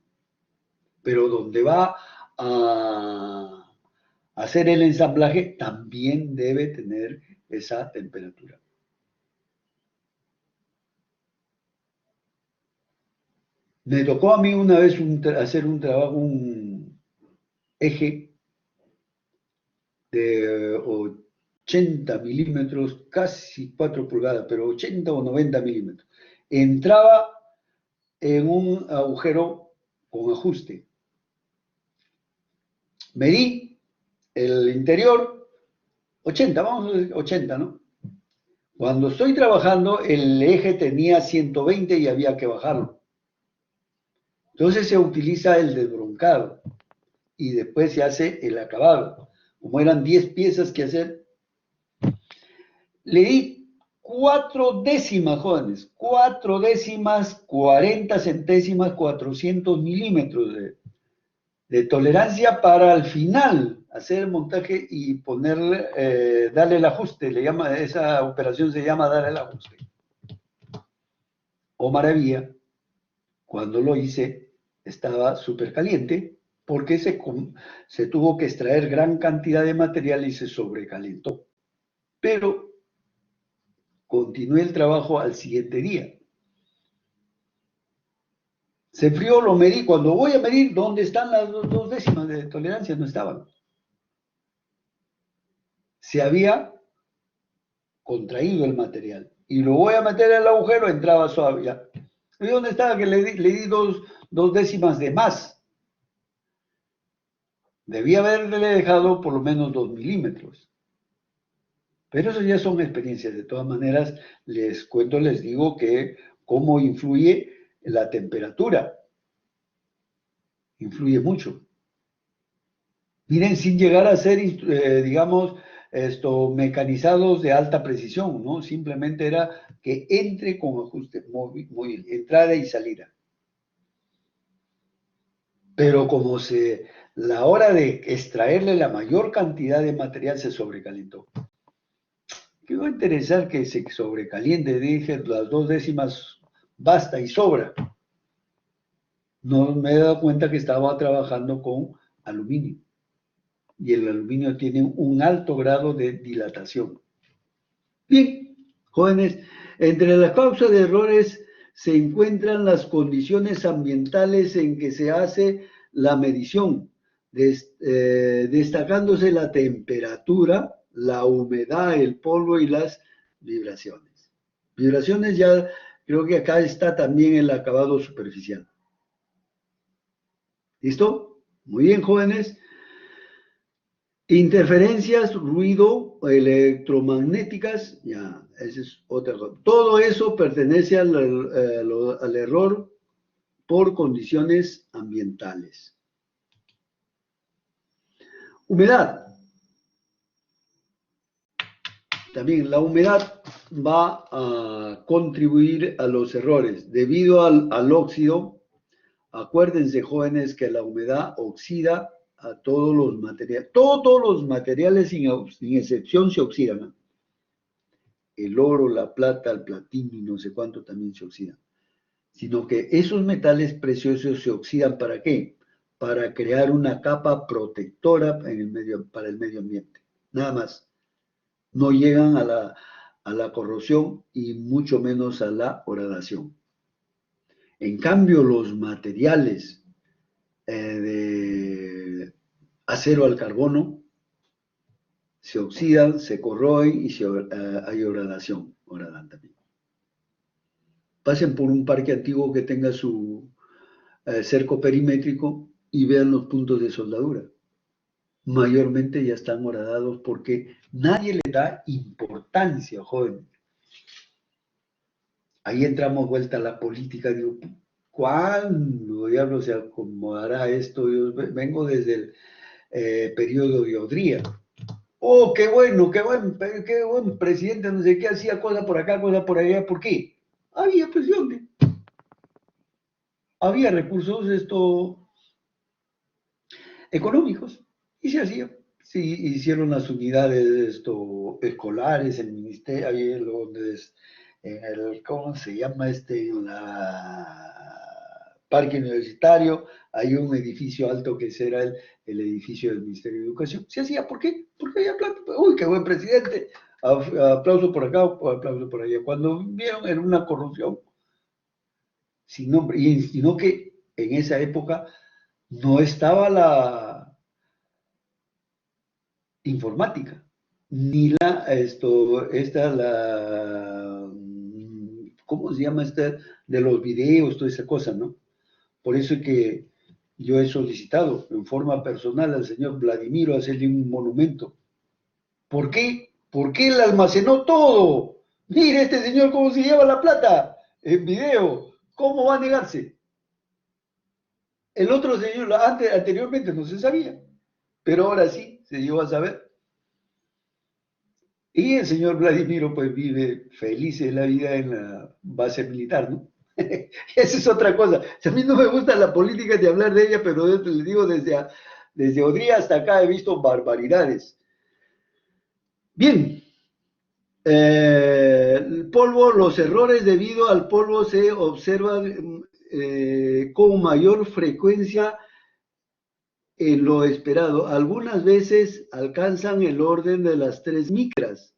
Pero donde va a hacer el ensamblaje también debe tener esa temperatura. Me tocó a mí una vez hacer un trabajo, un eje de 80 milímetros, casi 4 pulgadas, pero 80 o 90 milímetros. Entraba en un agujero con ajuste. Medí el interior, 80, vamos a decir 80, ¿no? Cuando estoy trabajando, el eje tenía 120 y había que bajarlo. Entonces se utiliza el desbroncado y después se hace el acabado. Como eran 10 piezas que hacer, le di 4 décimas, jóvenes, 4 décimas, 40 centésimas, 400 milímetros de tolerancia para al final hacer el montaje y ponerle, darle el ajuste. Esa operación se llama dar el ajuste. Oh maravilla, cuando lo hice estaba súper caliente porque se tuvo que extraer gran cantidad de material y se sobrecalentó. Pero continué el trabajo al siguiente día. Se enfrió, lo medí. Cuando voy a medir, ¿dónde están las 2 décimas de tolerancia? No estaban. Se había contraído el material. Y lo voy a meter en el agujero, entraba suave ya. ¿Y dónde estaba? Que le di 2 décimas de más. Debía haberle dejado por lo menos 2 milímetros. Pero eso ya son experiencias. De todas maneras, les cuento, les digo que cómo influye la temperatura. Influye mucho. Miren, sin llegar a ser, digamos, mecanizados de alta precisión, ¿no? Simplemente era que entre con ajuste móvil, entrada y salida. Pero como la hora de extraerle la mayor cantidad de material se sobrecalentó. ¿Qué va a interesar que se sobrecaliente? Dije, las 2 décimas basta y sobra. No me he dado cuenta que estaba trabajando con aluminio. Y el aluminio tiene un alto grado de dilatación. Bien, jóvenes, entre las causas de errores se encuentran las condiciones ambientales en que se hace la medición, destacándose la temperatura, la humedad, el polvo y las vibraciones. Vibraciones ya creo que acá está también el acabado superficial. ¿Listo? Muy bien, jóvenes. Interferencias, ruido, electromagnéticas, ya, esa es otra cosa. Todo eso pertenece al error por condiciones ambientales. Humedad. También la humedad va a contribuir a los errores debido al óxido. Acuérdense, jóvenes, que la humedad oxida a todos los materiales. Todos los materiales sin excepción se oxidan. El oro, la plata, el platino y no sé cuánto también se oxidan. Sino que esos metales preciosos se oxidan ¿para qué? Para crear una capa protectora para el medio ambiente. Nada más. No llegan a la corrosión y mucho menos a la horadación. En cambio, los materiales de acero al carbono se oxidan, se corroen y hay horadación. Horadan también. Pasen por un parque antiguo que tenga su cerco perimétrico y vean los puntos de soldadura. Mayormente ya están horadados porque nadie le da importancia, joven. Ahí entramos vuelta a la política, digo, ¿cuándo diablo se acomodará esto? Yo vengo desde el periodo de Odría. Oh, qué buen presidente, no sé qué, hacía cosa por acá, cosa por allá. ¿Por qué? Había presión, había recursos económicos y se hacía. Sí, hicieron las unidades escolares, el ministerio, ahí en el, ¿cómo se llama en la parque universitario? Hay un edificio alto que será el edificio del Ministerio de Educación. Se hacía, ¿por qué? Porque había plata. Uy, qué buen presidente. Aplauso por acá, aplauso por allá. Cuando vieron en una corrupción sin nombre, y sino que en esa época no estaba la informática, ni ¿cómo se llama de los videos, toda esa cosa, ¿no? Por eso es que yo he solicitado en forma personal al señor Vladimiro hacerle un monumento. ¿Por qué? Porque él almacenó todo. Mire este señor cómo se lleva la plata en video. ¿Cómo va a negarse? El otro señor, anteriormente no se sabía, pero ahora sí se dio a saber. Y el señor Vladimiro pues vive feliz de la vida en la base militar, ¿no? Esa es otra cosa. A mí no me gusta la política de hablar de ella, pero yo te le digo, desde Odría hasta acá he visto barbaridades. Bien, el polvo, los errores debido al polvo se observan con mayor frecuencia en lo esperado. Algunas veces alcanzan el orden de las 3 micras.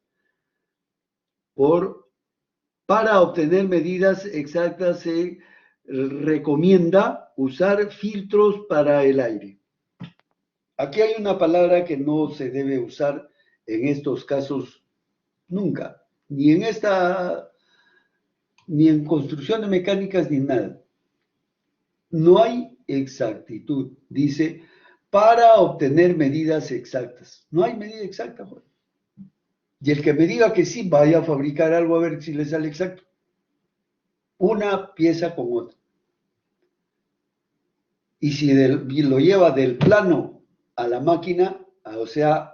Para obtener medidas exactas se recomienda usar filtros para el aire. Aquí hay una palabra que no se debe usar en estos casos nunca, ni en construcciones mecánicas ni nada. No hay exactitud, dice, para obtener medidas exactas. No hay medida exacta, joder. Y el que me diga que sí, vaya a fabricar algo a ver si le sale exacto. Una pieza con otra. Y si lo lleva del plano a la máquina, o sea,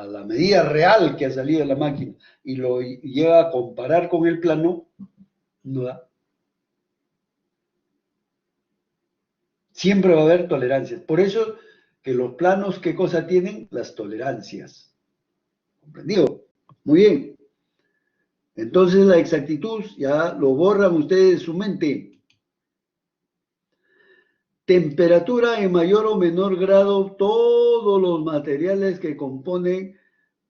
la medida real que ha salido de la máquina y lo llega a comparar con el plano, no da. Siempre va a haber tolerancias. Por eso que los planos, ¿qué cosa tienen? Las tolerancias. ¿Comprendido? Muy bien. Entonces la exactitud ya lo borran ustedes de su mente. Temperatura en mayor o menor grado, todos los materiales que componen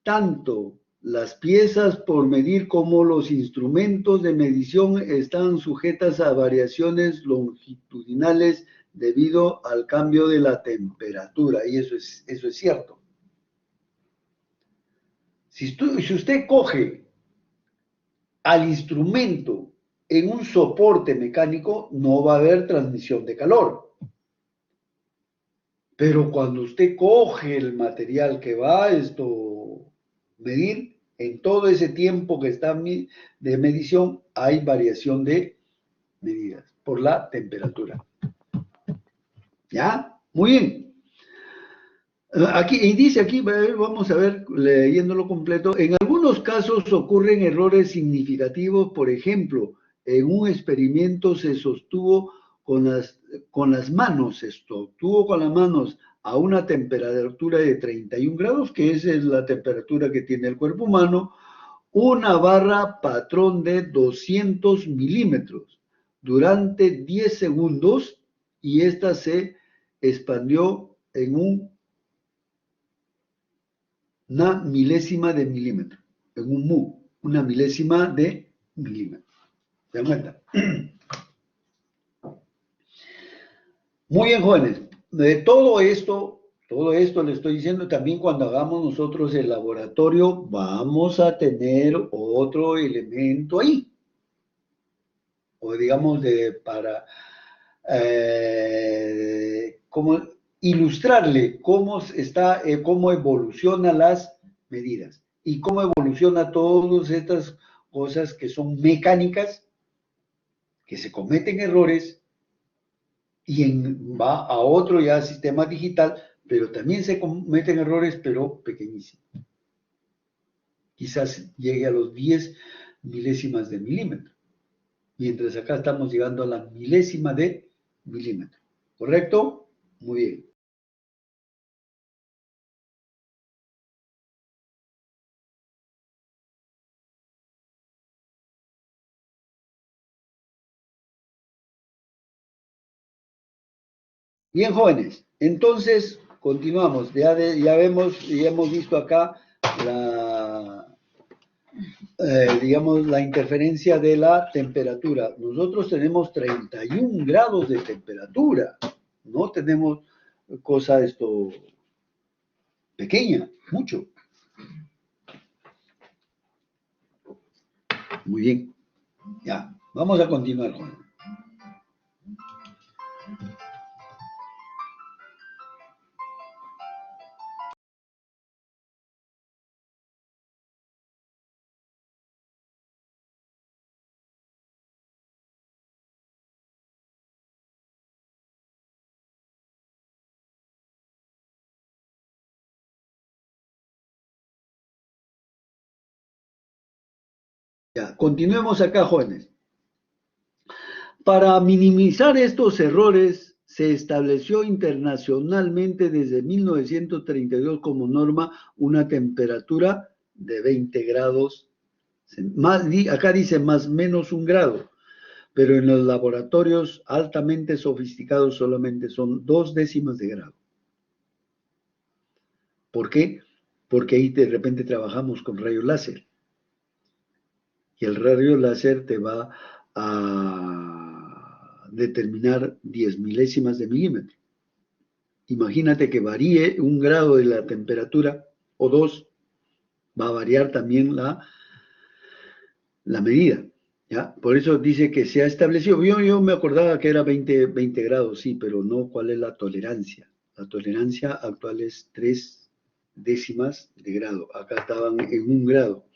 tanto las piezas por medir como los instrumentos de medición están sujetas a variaciones longitudinales debido al cambio de la temperatura. Y eso es cierto. Si usted coge al instrumento en un soporte mecánico, no va a haber transmisión de calor. Pero cuando usted coge el material que va a medir, en todo ese tiempo que está de medición, hay variación de medidas por la temperatura. ¿Ya? Muy bien. Aquí, y dice aquí, vamos a ver, leyéndolo completo, en algunos casos ocurren errores significativos, por ejemplo, en un experimento se sostuvo con las manos, a una temperatura de 31 grados, que esa es la temperatura que tiene el cuerpo humano, una barra patrón de 200 milímetros durante 10 segundos y esta se expandió en una milésima de milímetro, en un mu, una milésima de milímetro. ¿Se dan cuenta? Muy bien, jóvenes. De todo esto le estoy diciendo también cuando hagamos nosotros el laboratorio, vamos a tener otro elemento ahí. O digamos, para como ilustrarle cómo evolucionan las medidas y cómo evoluciona todas estas cosas que son mecánicas, que se cometen errores y va a otro ya sistema digital, pero también se cometen errores, pero pequeñísimos. Quizás llegue a los 10 milésimas de milímetro, mientras acá estamos llegando a la milésima de milímetro. ¿Correcto? Muy bien. Bien, jóvenes, entonces continuamos. Ya hemos visto acá digamos, la interferencia de la temperatura. Nosotros tenemos 31 grados de temperatura. No tenemos cosa pequeña, mucho. Muy bien. Ya, vamos a continuar, jóvenes. Ya, continuemos acá, jóvenes. Para minimizar estos errores, se estableció internacionalmente desde 1932 como norma una temperatura de 20 grados, acá dice más menos un grado, pero en los laboratorios altamente sofisticados solamente son 2 décimas de grado. ¿Por qué? Porque ahí de repente trabajamos con rayos láser. Y el rayo láser te va a determinar 10 milésimas de milímetro. Imagínate que varíe un grado de la temperatura o 2, va a variar también la medida. ¿Ya? Por eso dice que se ha establecido. Yo me acordaba que era 20 grados, sí, pero no cuál es la tolerancia. La tolerancia actual es 3 décimas de grado. Acá estaban en 1 grado.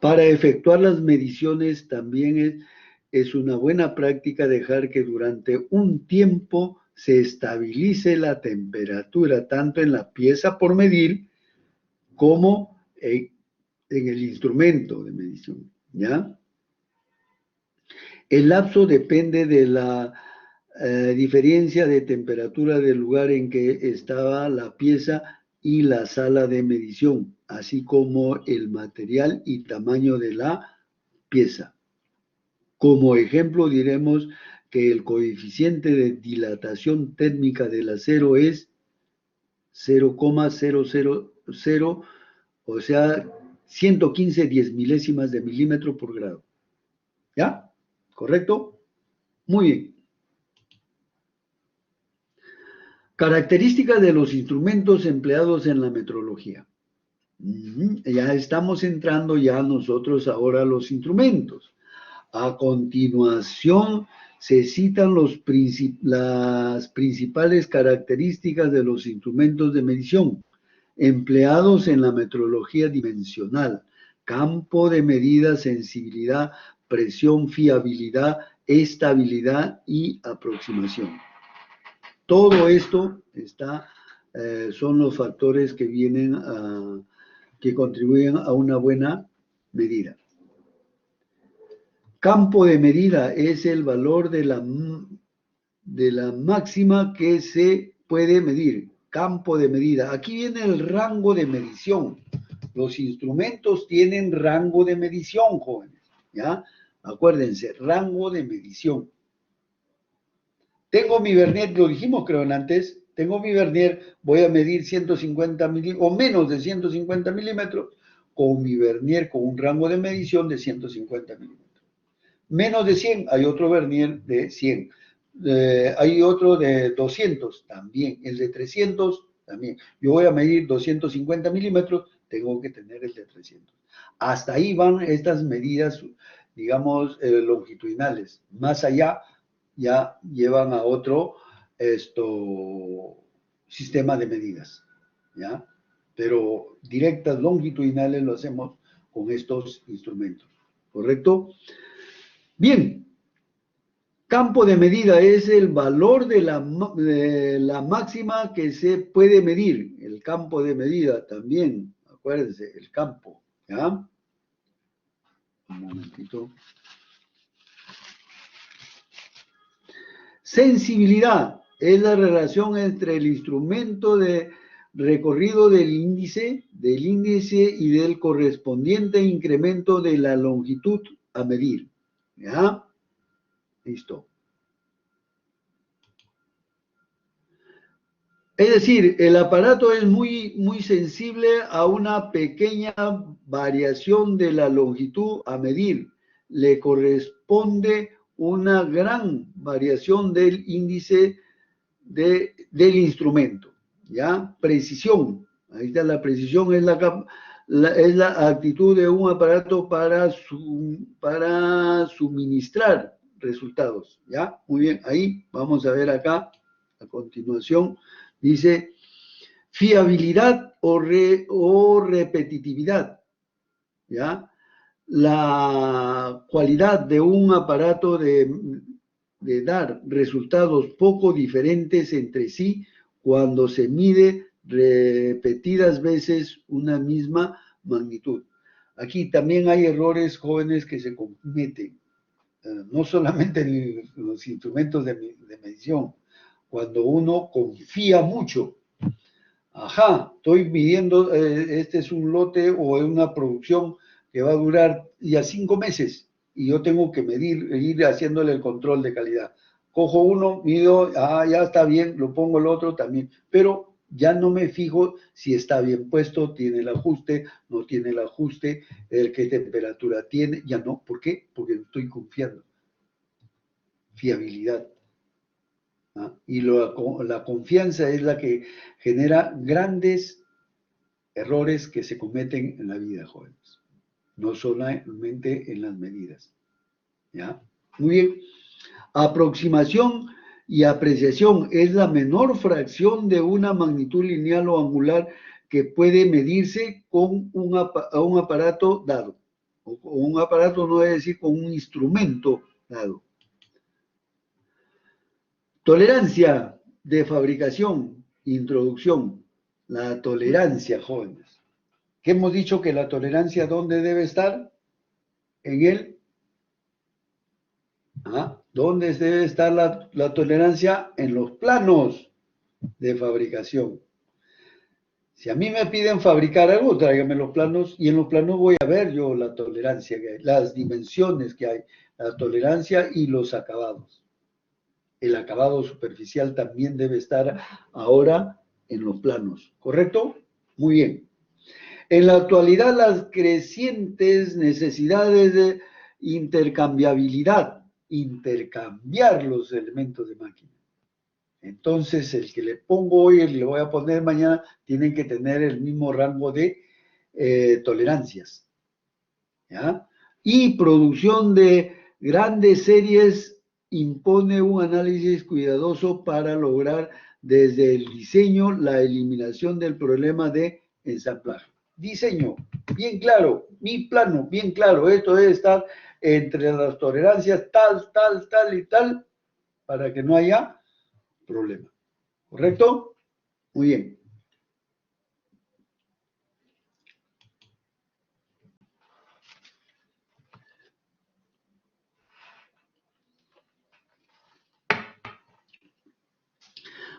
Para efectuar las mediciones también es una buena práctica dejar que durante un tiempo se estabilice la temperatura, tanto en la pieza por medir como en, en el instrumento de medición, ¿ya? El lapso depende de la diferencia de temperatura del lugar en que estaba la pieza y la sala de medición, así como el material y tamaño de la pieza. Como ejemplo, diremos que el coeficiente de dilatación térmica del acero es 0,000, o sea, 115 diez milésimas de milímetro por grado. ¿Ya? ¿Correcto? Muy bien. Características de los instrumentos empleados en la metrología. Ya estamos entrando ya nosotros ahora a los instrumentos. A continuación se citan las principales características de los instrumentos de medición empleados en la metrología dimensional: campo de medida, sensibilidad, presión, fiabilidad, estabilidad y aproximación. Todo esto son los factores que que contribuyen a una buena medida. Campo de medida es el valor de la máxima que se puede medir. Campo de medida. Aquí viene el rango de medición. Los instrumentos tienen rango de medición, jóvenes. ¿Ya? Acuérdense, rango de medición. Tengo mi vernier, lo dijimos creo antes, tengo mi vernier, voy a medir 150 milímetros o menos de 150 milímetros con mi vernier con un rango de medición de 150 milímetros. Menos de 100, hay otro vernier de 100. Hay otro de 200 también, el de 300 también. Yo voy a medir 250 milímetros, tengo que tener el de 300. Hasta ahí van estas medidas, digamos, longitudinales. Más allá ya llevan a otro sistema de medidas, ¿ya? Pero directas longitudinales lo hacemos con estos instrumentos, ¿correcto? Bien, campo de medida es el valor de la máxima que se puede medir. El campo de medida también, acuérdense, el campo, ¿ya? Un momentito. Sensibilidad es la relación entre el instrumento de recorrido del índice y del correspondiente incremento de la longitud a medir. ¿Ya? Listo. Es decir, el aparato es muy sensible a una pequeña variación de la longitud a medir. Le corresponde una gran variación del índice del instrumento. ¿Ya? Precisión. Ahí está la precisión, es la actitud de un aparato para suministrar resultados. ¿Ya? Muy bien, ahí vamos a ver acá, a continuación, dice fiabilidad o repetitividad. ¿Ya? La cualidad de un aparato de dar resultados poco diferentes entre sí cuando se mide repetidas veces una misma magnitud. Aquí también hay errores, jóvenes, que se cometen, no solamente en los instrumentos de medición, cuando uno confía mucho. Ajá, estoy midiendo, este es un lote o una producción que va a durar ya 5 meses y yo tengo que medir, ir haciéndole el control de calidad. Cojo uno, mido, ya está bien, lo pongo el otro también, pero ya no me fijo si está bien puesto, tiene el ajuste, no tiene el ajuste, qué temperatura tiene, ya no. ¿Por qué? Porque estoy confiando. Fiabilidad. Y la confianza es la que genera grandes errores que se cometen en la vida, jóvenes. No solamente en las medidas. ¿Ya? Muy bien. Aproximación y apreciación es la menor fracción de una magnitud lineal o angular que puede medirse con un aparato dado. O un aparato no es decir con un instrumento dado. Tolerancia de fabricación, introducción. La tolerancia, jóvenes. que hemos dicho que la tolerancia, ¿dónde debe estar? En el... ¿Dónde debe estar la tolerancia? En los planos de fabricación. Si a mí me piden fabricar algo, tráigame los planos y en los planos voy a ver yo la tolerancia que hay, las dimensiones que hay, la tolerancia y los acabados. El acabado superficial también debe estar ahora en los planos, ¿correcto? Muy bien. En la actualidad, las crecientes necesidades de intercambiar los elementos de máquina. Entonces, el que le pongo hoy y le voy a poner mañana, tienen que tener el mismo rango de tolerancias. ¿Ya? Y producción de grandes series impone un análisis cuidadoso para lograr desde el diseño la eliminación del problema de ensamblaje. Diseño, bien claro, mi plano, bien claro, esto debe estar entre las tolerancias tal, tal, tal y tal, para que no haya problema. ¿Correcto? Muy bien.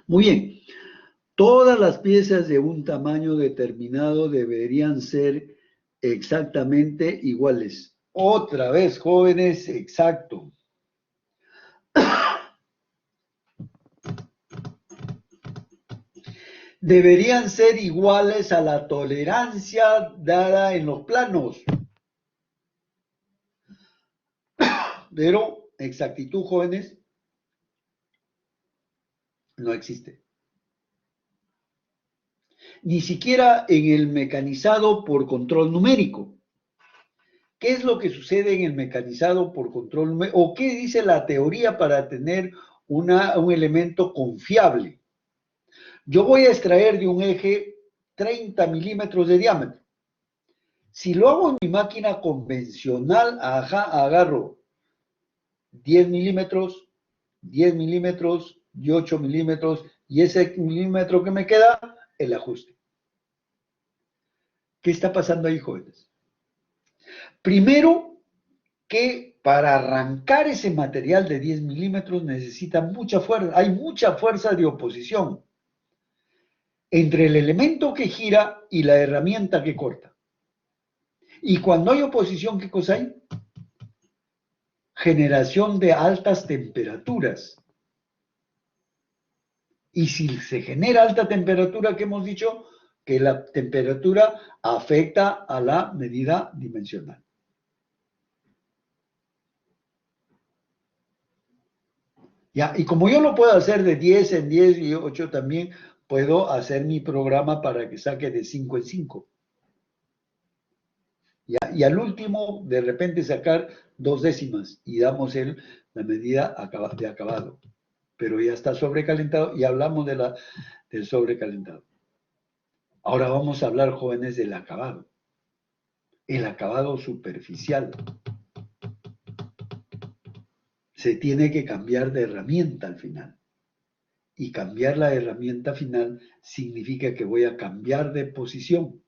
Muy bien. Todas las piezas de un tamaño determinado deberían ser exactamente iguales. Otra vez, jóvenes, exacto. Deberían ser iguales a la tolerancia dada en los planos. Pero exactitud, jóvenes, no existe. Ni siquiera en el mecanizado por control numérico. ¿Qué es lo que sucede en el mecanizado por control numérico? ¿O qué dice la teoría para tener un elemento confiable? Yo voy a extraer de un eje 30 milímetros de diámetro. Si lo hago en mi máquina convencional, agarro 10 milímetros, 10 milímetros y 8 milímetros, y ese milímetro que me queda, el ajuste. ¿Qué está pasando ahí, jóvenes? Primero, que para arrancar ese material de 10 milímetros necesita mucha fuerza, hay mucha fuerza de oposición entre el elemento que gira y la herramienta que corta. Y cuando hay oposición, ¿qué cosa hay? Generación de altas temperaturas. Y si se genera alta temperatura, ¿qué hemos dicho? Que la temperatura afecta a la medida dimensional. ¿Ya? Y como yo lo puedo hacer de 10 en 10 y 8 también, puedo hacer mi programa para que saque de 5 en 5. ¿Ya? Y al último, de repente sacar 2 décimas y damos la medida de acabado. Pero ya está sobrecalentado y hablamos del sobrecalentado. Ahora vamos a hablar, jóvenes, del acabado. El acabado superficial. Se tiene que cambiar de herramienta al final. Y cambiar la herramienta final significa que voy a cambiar de posición.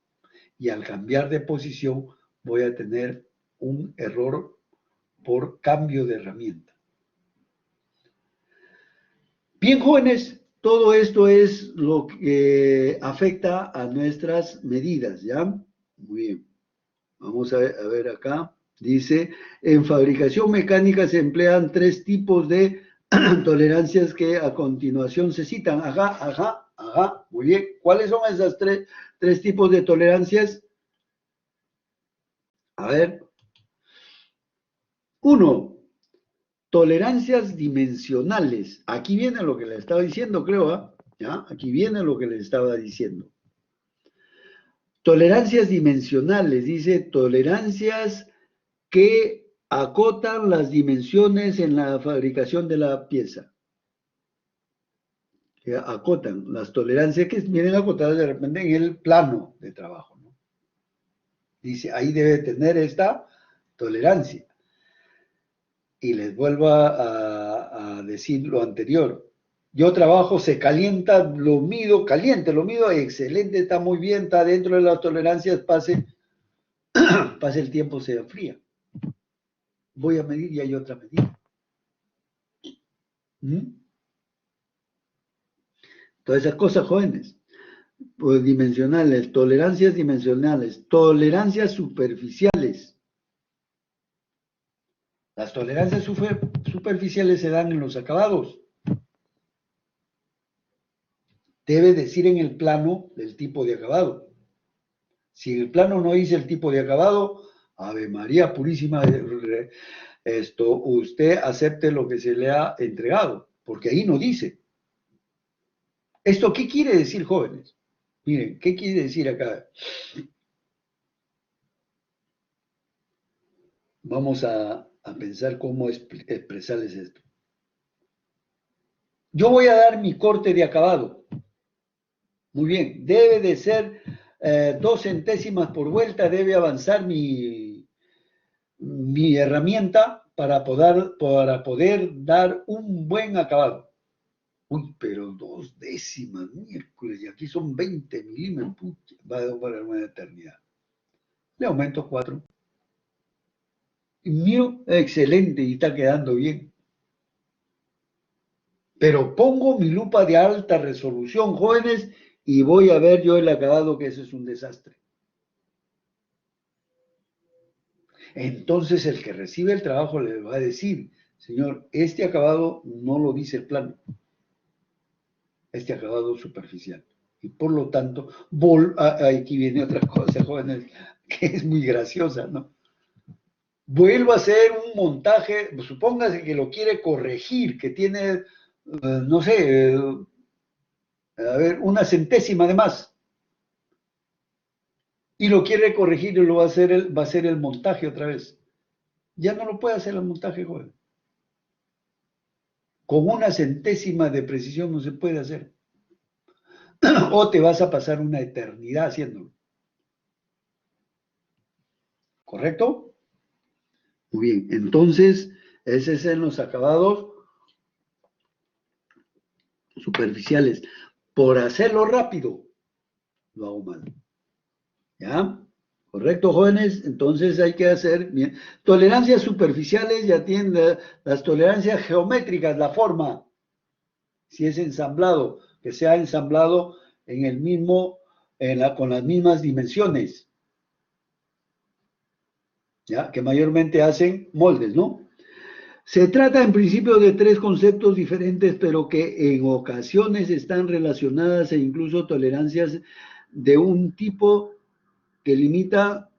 Y al cambiar de posición voy a tener un error por cambio de herramienta. Bien, jóvenes, todo esto es lo que afecta a nuestras medidas, ¿ya? Muy bien. Vamos a ver acá. Dice, en fabricación mecánica se emplean 3 tipos de tolerancias que a continuación se citan. Muy bien. ¿Cuáles son esas tres tipos de tolerancias? A ver. 1. Tolerancias dimensionales. Aquí viene lo que le estaba diciendo, creo, ¿ah? ¿Ya? Aquí viene lo que le estaba diciendo. Tolerancias dimensionales, dice tolerancias que acotan las dimensiones en la fabricación de la pieza. Que acotan las tolerancias que vienen acotadas de repente en el plano de trabajo, ¿no? Dice, ahí debe tener esta tolerancia. Y les vuelvo a decir lo anterior. Yo trabajo, se calienta, lo mido, caliente, lo mido, excelente, está muy bien, está dentro de las tolerancias, pase el tiempo, se enfría. Voy a medir y hay otra medida. ¿Mm? Todas esas cosas, jóvenes. Pues dimensionales, tolerancias dimensionales, tolerancias superficiales. Las tolerancias superficiales se dan en los acabados. Debe decir en el plano del tipo de acabado. Si en el plano no dice el tipo de acabado, Ave María Purísima, usted acepte lo que se le ha entregado, porque ahí no dice. ¿Esto qué quiere decir, jóvenes? Miren, ¿qué quiere decir acá? Vamos a pensar cómo expresarles esto. Yo voy a dar mi corte de acabado. Muy bien, debe de ser 2 centésimas por vuelta, debe avanzar mi herramienta para poder dar un buen acabado. Uy, pero 2 décimas, miércoles, y aquí son 20 milímetros, pucha, va a durar una eternidad. Le aumento 4. Y mío, excelente, y está quedando bien. Pero pongo mi lupa de alta resolución, jóvenes, y voy a ver yo el acabado, que eso es un desastre. Entonces el que recibe el trabajo le va a decir, señor, este acabado no lo dice el plano, este acabado superficial. Y por lo tanto, aquí viene otra cosa, jóvenes, que es muy graciosa, ¿no? Vuelvo a hacer un montaje, supóngase que lo quiere corregir, que tiene, no sé, a ver, una centésima de más, y lo quiere corregir y lo va a hacer el montaje otra vez. Ya no lo puede hacer el montaje, joven. Con una centésima de precisión no se puede hacer. O te vas a pasar una eternidad haciéndolo. ¿Correcto? Muy bien, entonces, ese es en los acabados superficiales. Por hacerlo rápido, lo hago mal. ¿Ya? ¿Correcto, jóvenes? Entonces hay que hacer bien. Tolerancias superficiales ya tienen las tolerancias geométricas, la forma, si es ensamblado, que sea ensamblado en el mismo, con las mismas dimensiones, ¿ya? Que mayormente hacen moldes, ¿no? Se trata en principio de 3 conceptos diferentes, pero que en ocasiones están relacionadas e incluso tolerancias de un tipo que limita,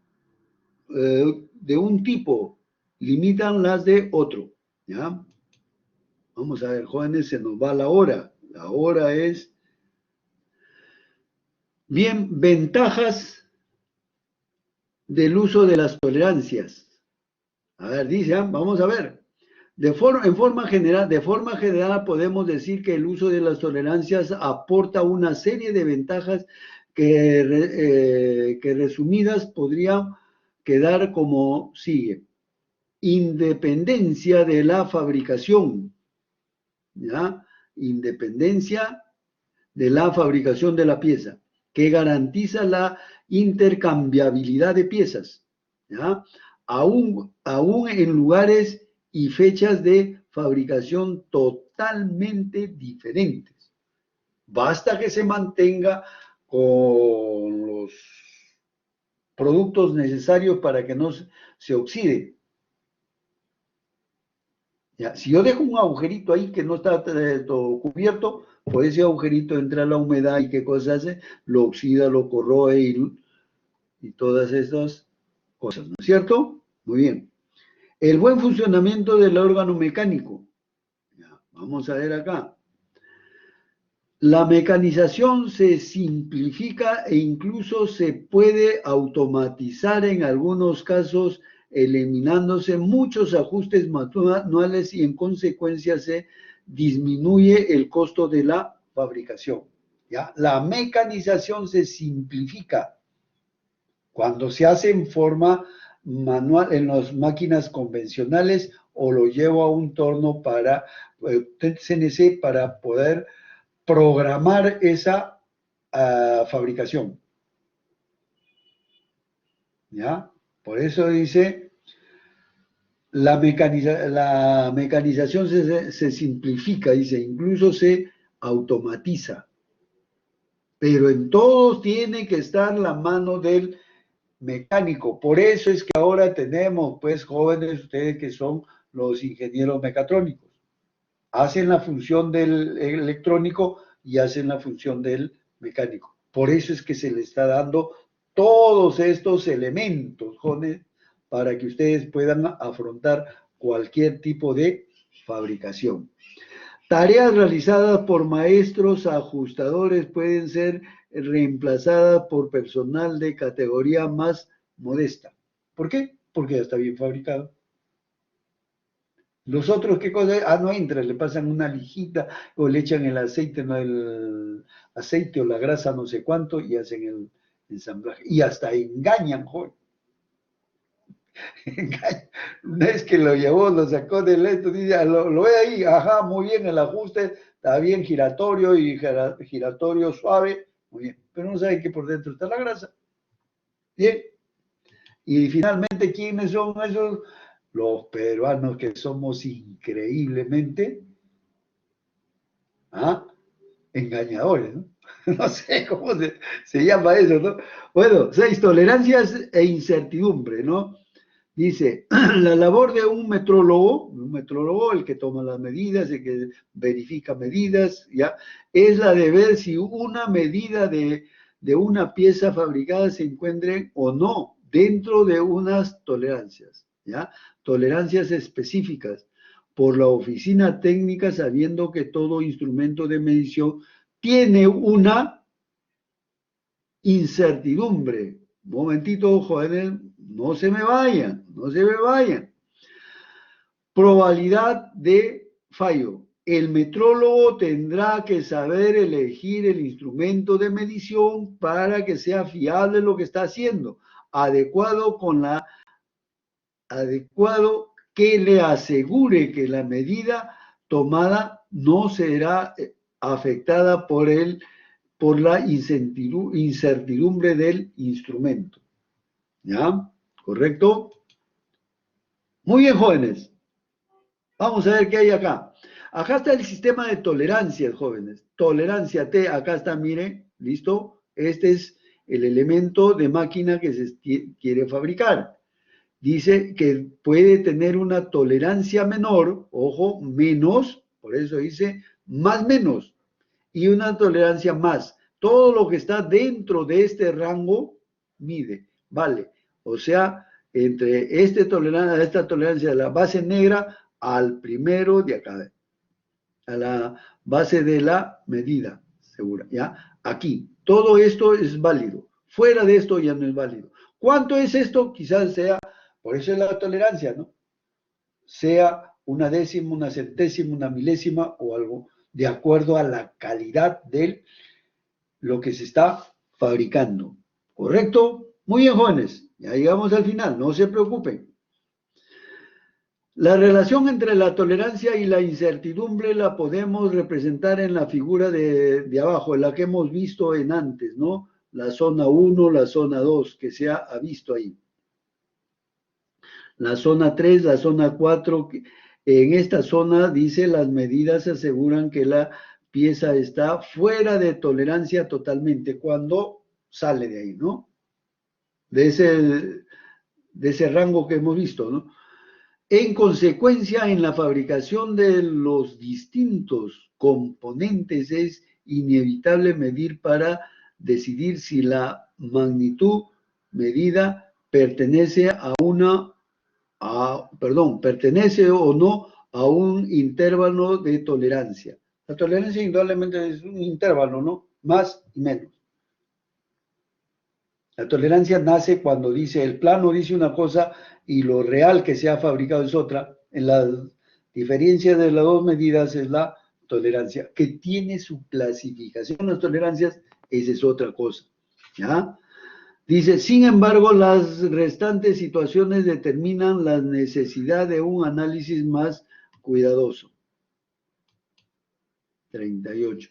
de un tipo, limitan las de otro, ¿ya? Vamos a ver, jóvenes, se nos va la hora. La hora es... Bien, ventajas del uso de las tolerancias. A ver, dice, vamos a ver. De forma general podemos decir que el uso de las tolerancias aporta una serie de ventajas que resumidas podrían quedar como sigue. Independencia de la fabricación, ¿ya? Independencia de la fabricación de la pieza, que garantiza la intercambiabilidad de piezas, ¿ya? Aún en lugares y fechas de fabricación totalmente diferentes. Basta que se mantenga con los productos necesarios para que no se oxide. ¿Ya? Si yo dejo un agujerito ahí que no está todo cubierto, por ese agujerito entra la humedad y qué cosa hace, lo oxida, lo corroe y todas esas cosas, ¿no es cierto? Muy bien. El buen funcionamiento del órgano mecánico. Ya, vamos a ver acá. La mecanización se simplifica e incluso se puede automatizar en algunos casos, eliminándose muchos ajustes manuales y en consecuencia se disminuye el costo de la fabricación. ¿Ya? La mecanización se simplifica cuando se hace en forma manual en las máquinas convencionales o lo llevo a un torno para CNC para poder programar esa fabricación. ¿Ya? Por eso dice, la mecanización se simplifica, dice, incluso se automatiza. Pero en todos tiene que estar la mano del mecánico. Por eso es que ahora tenemos, pues, jóvenes, ustedes que son los ingenieros mecatrónicos. Hacen la función del electrónico y hacen la función del mecánico. Por eso es que se le está dando todos estos elementos, jóvenes, para que ustedes puedan afrontar cualquier tipo de fabricación. Tareas realizadas por maestros ajustadores pueden ser reemplazadas por personal de categoría más modesta. ¿Por qué? Porque ya está bien fabricado. Los otros, ¿qué cosa? Ah, no entra, le pasan una lijita o le echan el aceite, no el aceite o la grasa, no sé cuánto, y hacen el ensamblaje. Y hasta engañan, joder. Una vez que lo llevó, lo sacó del esto, dice, lo ve ahí, ajá, muy bien el ajuste, está bien giratorio y giratorio suave, muy bien, pero no sabe que por dentro está la grasa. Bien, y finalmente, ¿quiénes son esos? Los peruanos que somos increíblemente engañadores, ¿no? No sé cómo se llama eso, ¿no? Bueno, 6, tolerancias e incertidumbre, ¿no? Dice, la labor de un metrólogo, el que toma las medidas, el que verifica medidas, ¿ya? Es la de ver si una medida de una pieza fabricada se encuentre o no dentro de unas tolerancias, ¿ya? Tolerancias específicas por la oficina técnica, sabiendo que todo instrumento de medición tiene una incertidumbre. Un momentito, jóvenes, no se me vayan, no se me vayan. Probabilidad de fallo. El metrólogo tendrá que saber elegir el instrumento de medición para que sea fiable lo que está haciendo, adecuado que le asegure que la medida tomada no será afectada por la incertidumbre del instrumento. ¿Ya? ¿Correcto? Muy bien, jóvenes. Vamos a ver qué hay acá. Acá está el sistema de tolerancias, jóvenes. Tolerancia T, acá está, miren, ¿listo? Este es el elemento de máquina que se quiere fabricar. Dice que puede tener una tolerancia menor, ojo, menos, por eso dice más menos, y una tolerancia más. Todo lo que está dentro de este rango mide, vale. O sea, entre esta tolerancia de la base negra al primero de acá, a la base de la medida segura, ¿ya? Aquí, todo esto es válido. Fuera de esto ya no es válido. ¿Cuánto es esto? Quizás sea, por eso es la tolerancia, ¿no? Sea una décima, una centésima, una milésima o algo, de acuerdo a la calidad de lo que se está fabricando. ¿Correcto? Muy bien, jóvenes. Ya llegamos al final, no se preocupen. La relación entre la tolerancia y la incertidumbre la podemos representar en la figura de abajo, en la que hemos visto en antes, ¿no? La zona 1, la zona 2, que se ha visto ahí. La zona 3, la zona 4, en esta zona, dice, las medidas aseguran que la pieza está fuera de tolerancia totalmente cuando sale de ahí, ¿no? De ese rango que hemos visto, ¿no? En consecuencia, en la fabricación de los distintos componentes es inevitable medir para decidir si la magnitud medida pertenece pertenece o no a un intervalo de tolerancia. La tolerancia indudablemente es un intervalo, ¿no? Más y menos. La tolerancia nace cuando dice, el plano dice una cosa y lo real que se ha fabricado es otra. En la diferencia de las dos medidas es la tolerancia, que tiene su clasificación. Las tolerancias, esa es otra cosa, ¿ya? Dice, sin embargo, las restantes situaciones determinan la necesidad de un análisis más cuidadoso. 38.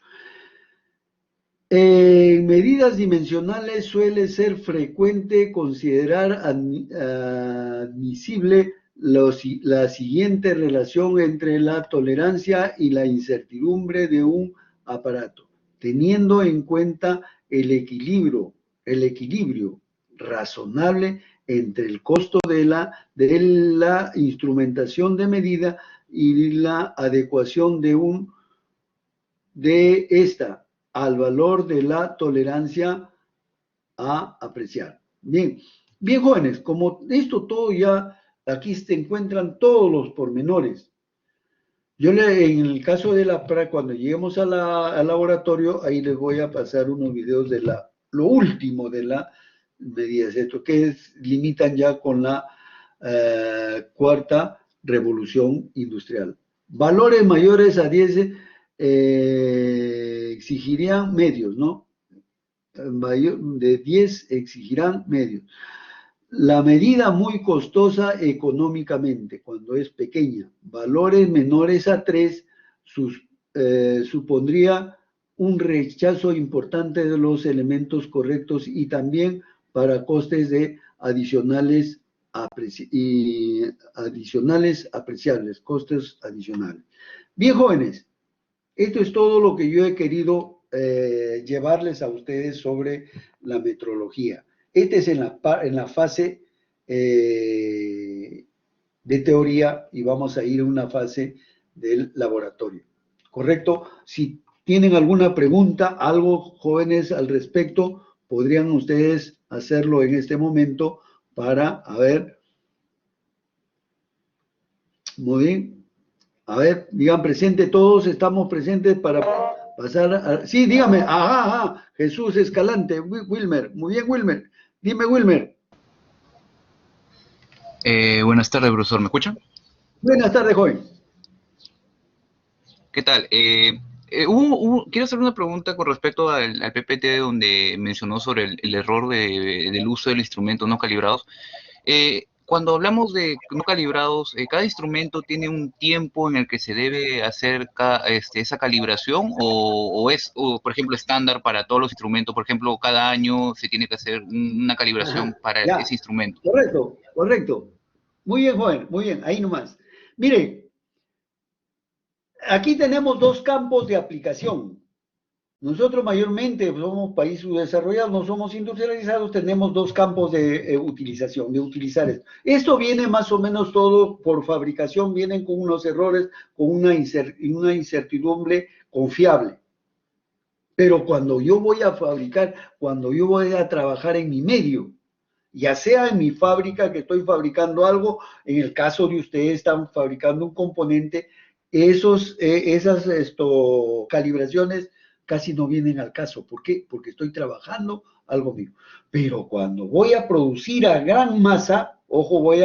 En medidas dimensionales suele ser frecuente considerar admisible la siguiente relación entre la tolerancia y la incertidumbre de un aparato, teniendo en cuenta el equilibrio razonable entre el costo de la instrumentación de medida y la adecuación de esta al valor de la tolerancia a apreciar. Bien, bien jóvenes, como esto todo ya, aquí se encuentran todos los pormenores. En el caso de cuando lleguemos al laboratorio, ahí les voy a pasar unos videos de lo último de la medidas, esto que limitan ya con la cuarta revolución industrial. Valores mayores a 10 exigirían medios, ¿no? De 10 exigirán medios. La medida muy costosa económicamente, cuando es pequeña. Valores menores a 3 supondría un rechazo importante de los elementos correctos y también para costes adicionales apreciables, costes adicionales. Bien, jóvenes, esto es todo lo que yo he querido llevarles a ustedes sobre la metrología. Este es en la fase de teoría y vamos a ir a una fase del laboratorio. ¿Correcto? Si tienen alguna pregunta, algo, jóvenes, al respecto, podrían ustedes hacerlo en este momento para, a ver, muy bien. A ver, digan presente, todos estamos presentes para pasar a... Sí, dígame, ajá, Jesús Escalante, Wilmer, muy bien, Wilmer. Dime, Wilmer. Buenas tardes, profesor, ¿me escuchan? Buenas tardes, joven. ¿Qué tal? Quiero hacer una pregunta con respecto al PPT donde mencionó sobre el error del uso del instrumento no calibrados. Cuando hablamos de no calibrados, ¿cada instrumento tiene un tiempo en el que se debe hacer esa calibración o, por ejemplo, estándar para todos los instrumentos? Por ejemplo, cada año se tiene que hacer una calibración para Ya, ese instrumento. correcto. Muy bien, joven, muy bien, ahí nomás. Mire, aquí tenemos dos campos de aplicación. Nosotros mayormente somos país subdesarrollado, no somos industrializados, tenemos dos campos de utilización, de utilizar esto. Esto viene más o menos todo por fabricación, vienen con unos errores, con una incertidumbre confiable. Pero cuando yo voy a fabricar, cuando yo voy a trabajar en mi medio, ya sea en mi fábrica que estoy fabricando algo, en el caso de ustedes están fabricando un componente, esas calibraciones casi no vienen al caso. ¿Por qué? Porque estoy trabajando algo mío. Pero cuando voy a producir a gran masa, ojo, voy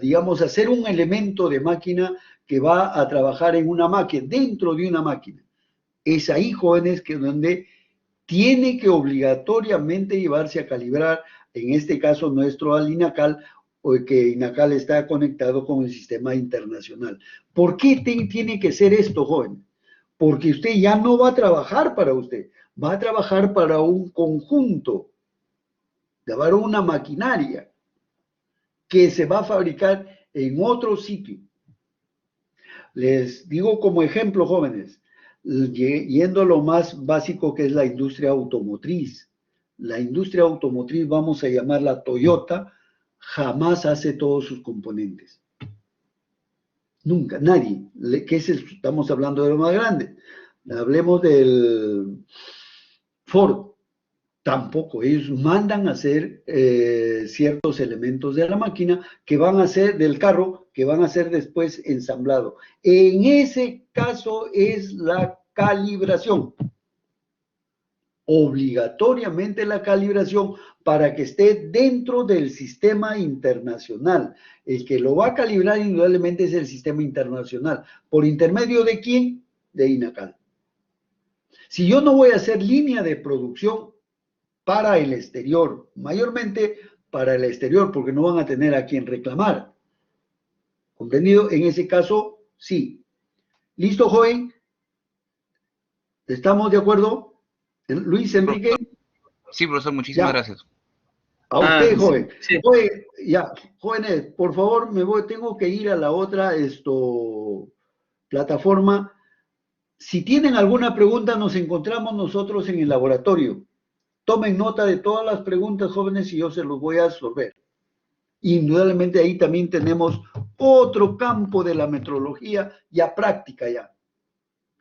digamos, hacer un elemento de máquina que va a trabajar en una máquina, dentro de una máquina. Es ahí, jóvenes, que donde tiene que obligatoriamente llevarse a calibrar, en este caso nuestro al INACAL, o que INACAL está conectado con el sistema internacional. ¿Por qué tiene que ser esto, joven? Porque usted ya no va a trabajar para usted, va a trabajar para un conjunto, para una maquinaria que se va a fabricar en otro sitio. Les digo como ejemplo, jóvenes, yendo a lo más básico que es la industria automotriz. La industria automotriz, vamos a llamarla Toyota, jamás hace todos sus componentes. Nunca, nadie. Estamos hablando de lo más grande. Hablemos del Ford. Tampoco, ellos mandan a hacer ciertos elementos de la máquina que van a ser del carro, que van a ser después ensamblado. En ese caso es la calibración. Obligatoriamente la calibración para que esté dentro del sistema internacional. El que lo va a calibrar indudablemente es el sistema internacional. ¿Por intermedio de quién? De INACAL. Si yo no voy a hacer línea de producción, para el exterior, mayormente para el exterior, porque no van a tener a quien reclamar. ¿Comprendido? En ese caso, sí. ¿Listo, joven? ¿Estamos de acuerdo? Luis Enrique. Sí, profesor, muchísimas gracias. A usted, joven. Sí. Oye, ya, jóvenes, por favor, tengo que ir a la otra plataforma. Si tienen alguna pregunta, nos encontramos nosotros en el laboratorio. Tomen nota de todas las preguntas, jóvenes, y yo se los voy a absorber. Indudablemente ahí también tenemos otro campo de la metrología ya práctica ya.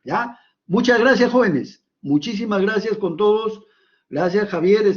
¿Ya? Muchas gracias, jóvenes. Muchísimas gracias con todos. Gracias, Javier.